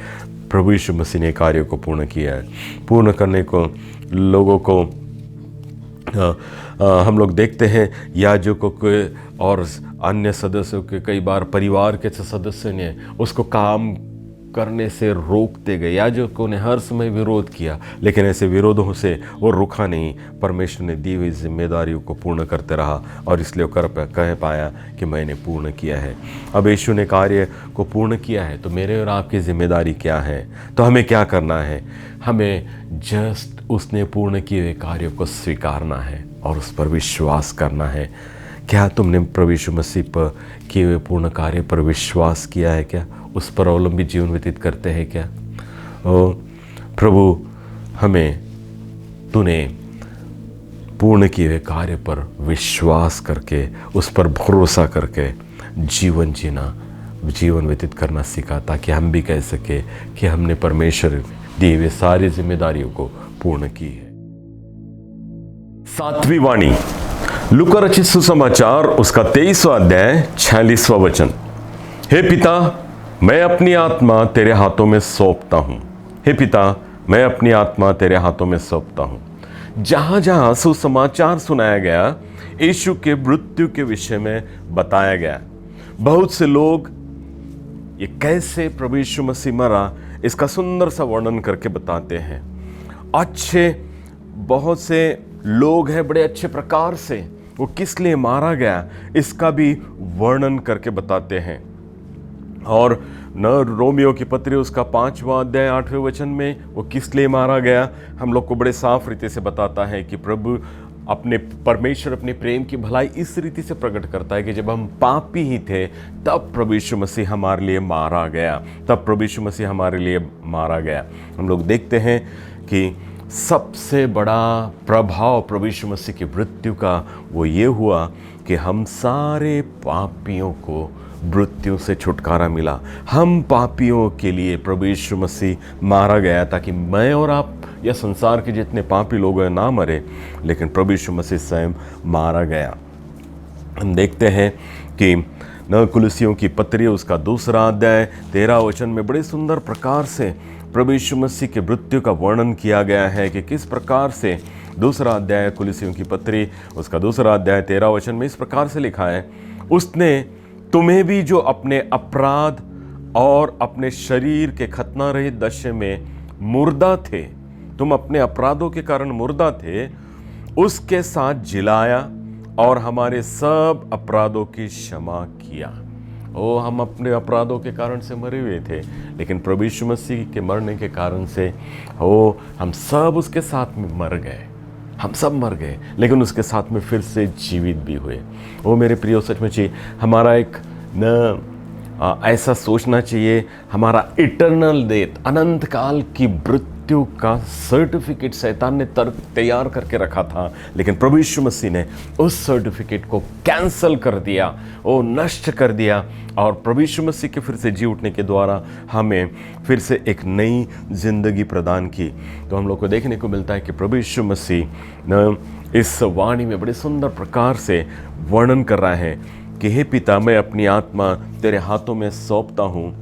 प्रभु यीशु मसीह ने कार्य को पूर्ण किया है। पूर्ण करने को लोगों को हम लोग देखते हैं याजकों के और अन्य सदस्यों के, कई बार परिवार के सदस्य ने उसको काम करने से रोकते गए। याजकों ने हर समय विरोध किया, लेकिन ऐसे विरोधों से वो रुका नहीं। परमेश्वर ने दी हुई जिम्मेदारियों को पूर्ण करते रहा और इसलिए कह पाया कि मैंने पूर्ण किया है। अब यीशु ने कार्य को पूर्ण किया है तो मेरे और आपकी जिम्मेदारी क्या है? तो हमें क्या करना है? हमें जस्ट उसने पूर्ण किए हुए कार्यों को स्वीकारना है और उस पर विश्वास करना है। क्या तुमने प्रभु यीशु मसीह पर किए हुए पूर्ण कार्य पर विश्वास किया है? क्या उस पर अवलंबित जीवन व्यतीत करते हैं क्या? ओ प्रभु, हमें तूने पूर्ण किए हुए कार्य पर विश्वास करके, उस पर भरोसा करके जीवन जीना, जीवन व्यतीत करना सीखा, ताकि हम भी कह सके कि हमने परमेश्वर दिए हुए सारी जिम्मेदारियों को पूर्ण की है। 7वीं वाणी, लूका रचित सुसमाचार उसका 23वां अध्याय 46वां वचन। हे पिता, मैं अपनी आत्मा तेरे हाथों में सौंपता हूँ। हे पिता, मैं अपनी आत्मा तेरे हाथों में सौंपता हूँ। जहाँ जहाँ सुसमाचार सुनाया गया, यीशु के मृत्यु के विषय में बताया गया। बहुत से लोग ये कैसे प्रभु यीशु मसीह मरा इसका सुंदर सा वर्णन करके बताते हैं। बहुत से लोग हैं बड़े अच्छे प्रकार से वो किस लिए मारा गया इसका भी वर्णन करके बताते हैं। और न रोमियो की पत्री उसका 5वां अध्याय 8वें वचन में वो किस लिए मारा गया हम लोग को बड़े साफ रीति से बताता है कि प्रभु अपने परमेश्वर अपने प्रेम की भलाई इस रीति से प्रकट करता है कि जब हम पापी ही थे तब प्रभु यीशु मसीह हमारे लिए मारा गया, तब प्रभु यीशु मसीह हमारे लिए मारा गया। हम लोग देखते हैं कि सबसे बड़ा प्रभाव प्रभु यीशु मसीह की मृत्यु का वो ये हुआ कि हम सारे पापियों को मृत्यु से छुटकारा मिला। हम पापियों के लिए प्रभु यीशु मसीह मारा गया ताकि मैं और आप या संसार के जितने पापी लोग हैं ना मरे, लेकिन प्रभु यीशु मसीह स्वयं मारा गया। हम देखते हैं कि न कुलुसियों की पत्री उसका 2 अध्याय 13 वचन में बड़े सुंदर प्रकार से प्रभु यीशु मसीह के मृत्यु का वर्णन किया गया है कि किस प्रकार से 2 अध्याय कुलुसियों की पत्री उसका 2 अध्याय 13 वचन में इस प्रकार से लिखा है, उसने तुम्हें भी जो अपने अपराध और अपने शरीर के खतना रहित दशा में मुर्दा थे, तुम अपने अपराधों के कारण मुर्दा थे, उसके साथ जिलाया और हमारे सब अपराधों की क्षमा किया। ओ, हम अपने अपराधों के कारण से मरे हुए थे, लेकिन प्रभु यीशु मसीह के मरने के कारण से हम सब उसके साथ में मर गए। हम सब मर गए, लेकिन उसके साथ में फिर से जीवित भी हुए। ओ मेरे प्रियो, सचमुच ही हमारा एक ऐसा सोचना चाहिए, हमारा इटर्नल डेथ, अनंत काल की मृत्यु का सर्टिफिकेट शैतान ने तैयार करके रखा था, लेकिन प्रभु यीशु मसीह ने उस सर्टिफिकेट को कैंसल कर दिया, वो नष्ट कर दिया, और प्रभु यीशु मसीह के फिर से जी उठने के द्वारा हमें फिर से एक नई जिंदगी प्रदान की। तो हम लोग को देखने को मिलता है कि प्रभु यीशु मसीह न इस वाणी में बड़े सुंदर प्रकार से वर्णन कर रहा है कि हे पिता, मैं अपनी आत्मा तेरे हाथों में सौंपता हूँ।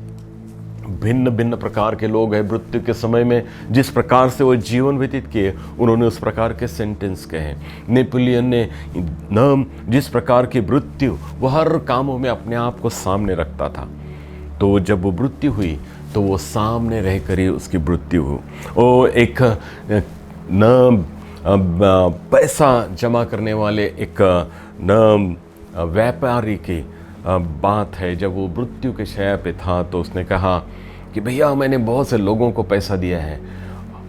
भिन्न भिन्न प्रकार के लोग हैं मृत्यु के समय में, जिस प्रकार से वो जीवन व्यतीत किए उन्होंने उस प्रकार के सेंटेंस कहे। नेपोलियन ने जिस प्रकार की मृत्यु, वो हर कामों में अपने आप को सामने रखता था, तो जब वो मृत्यु हुई तो वो सामने रहकर ही उसकी मृत्यु हुई। वो एक पैसा जमा करने वाले एक व्यापारी की बात है। जब वो मृत्यु के शैया पे था तो उसने कहा कि भैया, मैंने बहुत से लोगों को पैसा दिया है।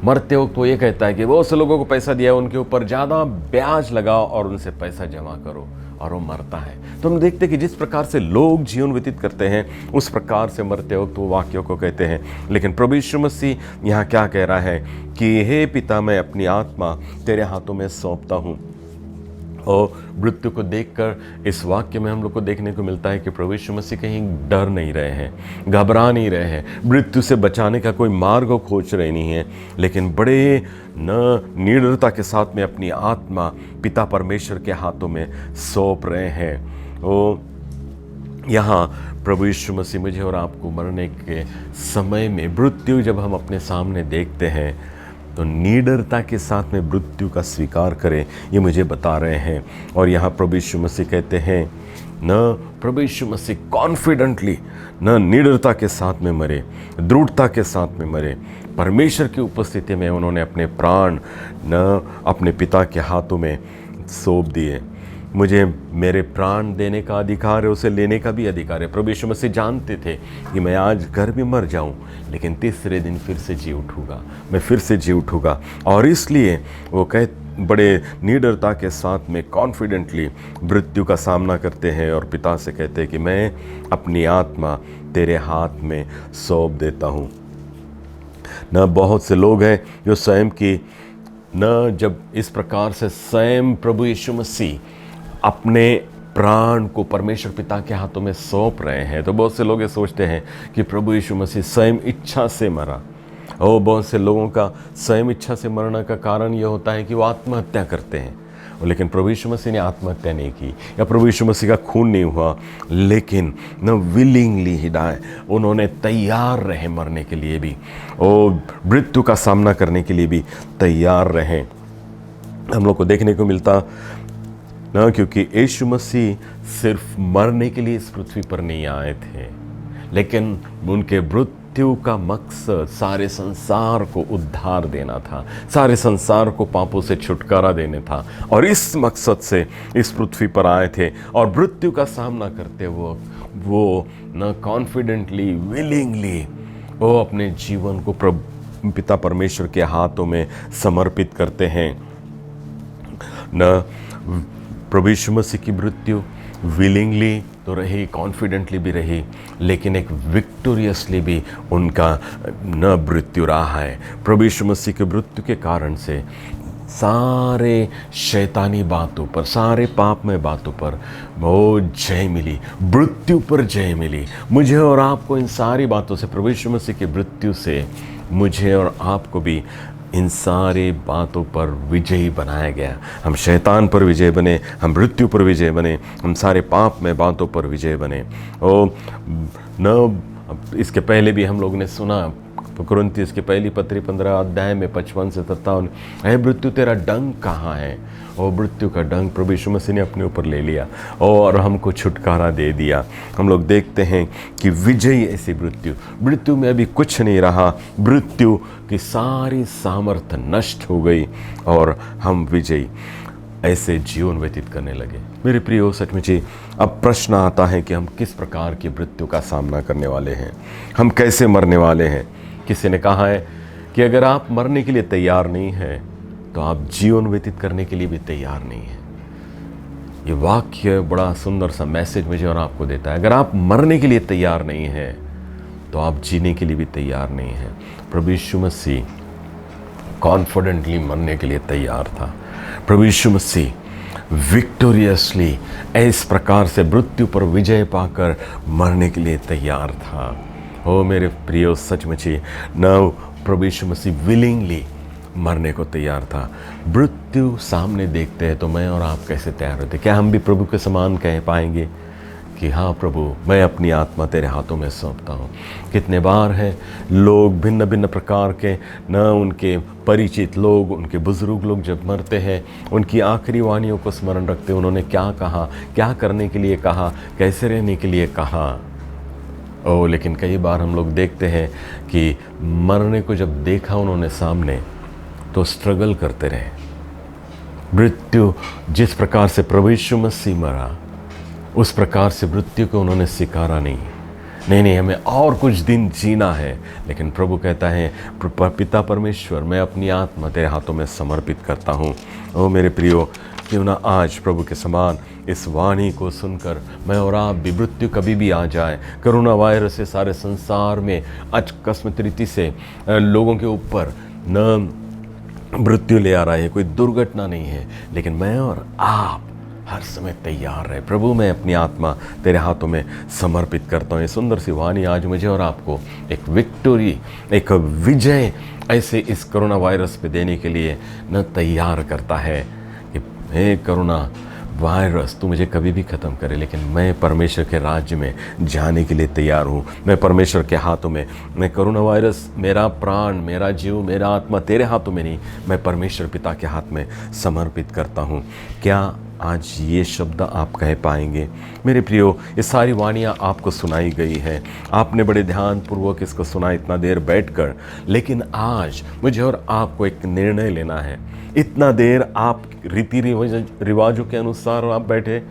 मरते वक्त तो ये कहता है कि बहुत से लोगों को पैसा दिया है, उनके ऊपर ज़्यादा ब्याज लगाओ और उनसे पैसा जमा करो, और वो मरता है। तो हम देखते हैं कि जिस प्रकार से लोग जीवन व्यतीत करते हैं उस प्रकार से मरते वक्त वो वाक्यों को कहते हैं। लेकिन प्रभु यीशु मसीह यहाँ क्या कह रहा है कि हे पिता, मैं अपनी आत्मा तेरे हाथों में सौंपता हूँ। और मृत्यु को देखकर इस वाक्य में हम लोग को देखने को मिलता है कि प्रभु यीशु मसीह कहीं डर नहीं रहे हैं, घबरा नहीं रहे हैं, मृत्यु से बचाने का कोई मार्ग खोज रहे नहीं है, लेकिन बड़े निडरता के साथ में अपनी आत्मा पिता परमेश्वर के हाथों में सौंप रहे हैं। ओ यहाँ प्रभु यीशु मसीह मुझे और आपको मरने के समय में मृत्यु जब हम अपने सामने देखते हैं तो निडरता के साथ में मृत्यु का स्वीकार करें, ये मुझे बता रहे हैं। और यहाँ प्रभु यीशु मसीह कहते हैं, प्रभु यीशु मसीह कॉन्फिडेंटली निडरता के साथ में मरे, दृढ़ता के साथ में मरे। परमेश्वर की उपस्थिति में उन्होंने अपने प्राण अपने पिता के हाथों में सौंप दिए। मुझे मेरे प्राण देने का अधिकार है, उसे लेने का भी अधिकार है। प्रभु यीशु मसीह जानते थे कि मैं आज घर में मर जाऊं, लेकिन तीसरे दिन फिर से जी उठूंगा, मैं फिर से जी उठूंगा। और इसलिए वो बड़े निडरता के साथ में कॉन्फिडेंटली मृत्यु का सामना करते हैं और पिता से कहते हैं कि मैं अपनी आत्मा तेरे हाथ में सौंप देता हूँ। बहुत से लोग हैं जो स्वयं की जब इस प्रकार से स्वयं प्रभु यीशु मसीह अपने प्राण को परमेश्वर पिता के हाथों में सौंप रहे हैं, तो बहुत से लोग ये सोचते हैं कि प्रभु यीशु मसीह स्वयं इच्छा से मरा। और बहुत से लोगों का स्वयं इच्छा से मरने का कारण ये होता है कि वो आत्महत्या करते हैं, लेकिन प्रभु यीशु मसीह ने आत्महत्या नहीं की, या प्रभु यीशु मसीह का खून नहीं हुआ, लेकिन विलिंगली ही डाए, उन्होंने तैयार रहे मरने के लिए भी, और मृत्यु का सामना करने के लिए भी तैयार रहे। हम लोग को देखने को मिलता क्योंकि यीशु मसीह सिर्फ मरने के लिए इस पृथ्वी पर नहीं आए थे, लेकिन उनके मृत्यु का मकसद सारे संसार को उद्धार देना था, सारे संसार को पापों से छुटकारा देने था। और इस मकसद से इस पृथ्वी पर आए थे, और मृत्यु का सामना करते हुए वो कॉन्फिडेंटली, विलिंगली वो अपने जीवन को पिता परमेश्वर के हाथों में समर्पित करते हैं। न प्रभु यीशु मसीह की मृत्यु विलिंगली तो रही, कॉन्फिडेंटली भी रही, लेकिन एक विक्टोरियसली भी उनका न मृत्यु रहा है। प्रभु यीशु मसीह के मृत्यु के कारण से सारे शैतानी बातों पर, सारे पापमय बातों पर वो जय मिली, मृत्यु पर जय मिली। मुझे और आपको इन सारी बातों से, प्रभु यीशु मसीह की मृत्यु से मुझे और आपको भी इन सारी बातों पर विजयी बनाया गया। हम शैतान पर विजय बने, हम मृत्यु पर विजय बने, हम सारे पाप में बातों पर विजय बने। ओ न इसके पहले भी हम लोग ने सुना, कुरिन्थियों की पहली पत्री 15 अध्याय में 55 से 57, हे मृत्यु तेरा डंक कहाँ है? और मृत्यु का डंक प्रभु यीशु मसीह ने अपने ऊपर ले लिया और हमको छुटकारा दे दिया। हम लोग देखते हैं कि विजयी ऐसी मृत्यु में अभी कुछ नहीं रहा, मृत्यु की सारी सामर्थ्य नष्ट हो गई और हम विजयी ऐसे जीवन व्यतीत करने लगे। मेरे प्रियो, सचमुच ही अब प्रश्न आता है कि हम किस प्रकार की मृत्यु का सामना करने वाले हैं, हम कैसे मरने वाले हैं। किसी ने कहा है कि अगर आप मरने के लिए तैयार नहीं हैं तो आप जीवन व्यतीत करने के लिए भी तैयार नहीं हैं। ये वाक्य बड़ा सुंदर सा मैसेज मुझे और आपको देता है। अगर आप मरने के लिए तैयार नहीं हैं तो आप जीने के लिए भी तैयार नहीं हैं। प्रभु यीशु मसीह कॉन्फिडेंटली मरने के लिए तैयार था। प्रभु यीशु मसीह विक्टोरियसली इस प्रकार से मृत्यु पर विजय पाकर मरने के लिए तैयार था। ओ मेरे प्रियो, सचमुच ही न प्रभु यीशु मसीह विलिंगली मरने को तैयार था। मृत्यु सामने देखते हैं तो मैं और आप कैसे तैयार होते? क्या हम भी प्रभु के समान कह पाएंगे कि हाँ प्रभु, मैं अपनी आत्मा तेरे हाथों में सौंपता हूँ? कितने बार है लोग भिन्न भिन्न प्रकार के, न उनके परिचित लोग, उनके बुजुर्ग लोग जब मरते हैं, उनकी आखिरी वाणियों को स्मरण रखते, उन्होंने क्या कहा, क्या करने के लिए कहा, कैसे रहने के लिए कहा। लेकिन कई बार हम लोग देखते हैं कि मरने को जब देखा उन्होंने सामने तो स्ट्रगल करते रहे। मृत्यु जिस प्रकार से प्रभु यीशु मसीह मरा, उस प्रकार से मृत्यु को उन्होंने स्वीकारा नहीं, हमें और कुछ दिन जीना है। लेकिन प्रभु कहता है, पिता परमेश्वर, मैं अपनी आत्मा तेरे हाथों में समर्पित करता हूँ। ओ मेरे प्रियो, क्यों ना आज प्रभु के समान इस वाणी को सुनकर मैं और आप भी, मृत्यु कभी भी आ जाए, कोरोना वायरस से सारे संसार में अकस्मात रीति से लोगों के ऊपर न मृत्यु ले आ रहा है, कोई दुर्घटना नहीं है, लेकिन मैं और आप हर समय तैयार रहे। प्रभु, मैं अपनी आत्मा तेरे हाथों में समर्पित करता हूँ। ये सुंदर सी वाणी आज मुझे और आपको एक विक्टोरी, एक विजय ऐसे इस कोरोना वायरस पे देने के लिए न तैयार करता है कि हे कोरोना वायरस, तू मुझे कभी भी ख़त्म करे, लेकिन मैं परमेश्वर के राज्य में जाने के लिए तैयार हूँ। मैं परमेश्वर के हाथों में, मैं कोरोना वायरस, मेरा प्राण, मेरा जीव, मेरा आत्मा तेरे हाथों में नहीं, मैं परमेश्वर पिता के हाथ में समर्पित करता हूँ। क्या आज ये शब्द आप कह पाएंगे? मेरे प्रियो, ये सारी वाणियाँ आपको सुनाई गई है, आपने बड़े ध्यानपूर्वक इसको सुना इतना देर बैठकर, लेकिन आज मुझे और आपको एक निर्णय लेना है। इतना देर आप रीति रिवाजों के अनुसार आप बैठे।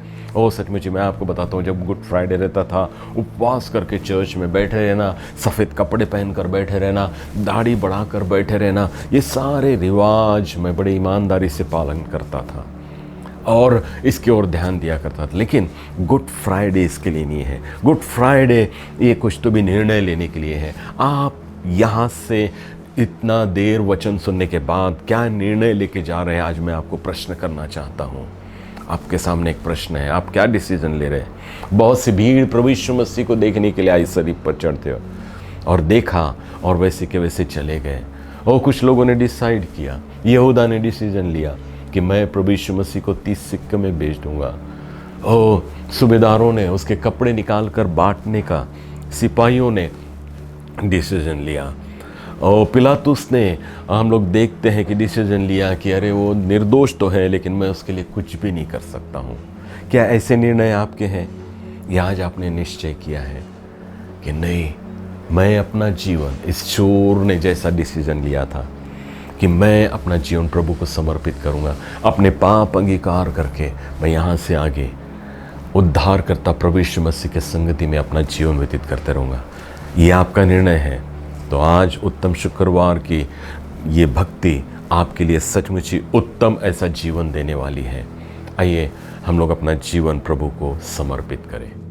सचमुच मैं आपको बताता हूँ, जब गुड फ्राइडे रहता था, उपवास करके चर्च में बैठे रहना, सफ़ेद कपड़े पहनकर बैठे रहना, दाढ़ी बढ़ाकर बैठे रहना, ये सारे रिवाज मैं बड़े ईमानदारी से पालन करता था और इसकी ओर ध्यान दिया करता था। लेकिन गुड फ्राइडे इसके लिए नहीं है। गुड फ्राइडे ये कुछ तो भी निर्णय लेने के लिए है। आप यहाँ से इतना देर वचन सुनने के बाद क्या निर्णय लेके जा रहे हैं? आज मैं आपको प्रश्न करना चाहता हूँ। आपके सामने एक प्रश्न है, आप क्या डिसीजन ले रहे हैं? बहुत सी भीड़ प्रभु यीशु मसीह को देखने के लिए आई सलीब पर चढ़ते हो और देखा और वैसे के वैसे चले गए। और कुछ लोगों ने डिसाइड किया, यहूदा ने डिसीजन लिया कि मैं प्रभु यीशु मसीह को 30 सिक्के में बेच दूंगा। सूबेदारों ने उसके कपड़े निकाल कर बांटने का, सिपाहियों ने डिसीजन लिया। और पिलातुस ने, हम लोग देखते हैं कि डिसीजन लिया कि अरे वो निर्दोष तो है, लेकिन मैं उसके लिए कुछ भी नहीं कर सकता हूँ। क्या ऐसे निर्णय आपके हैं? या आज आपने निश्चय किया है कि नहीं, मैं अपना जीवन, इस चोर ने जैसा डिसीजन लिया था कि मैं अपना जीवन प्रभु को समर्पित करूँगा, अपने पाप अंगीकार करके मैं यहाँ से आगे उद्धारकर्ता प्रभु यीशु मसीह के संगति में अपना जीवन व्यतीत करते रहूँगा। ये आपका निर्णय है। तो आज उत्तम शुक्रवार की ये भक्ति आपके लिए सचमुच ही उत्तम ऐसा जीवन देने वाली है। आइए हम लोग अपना जीवन प्रभु को समर्पित करें।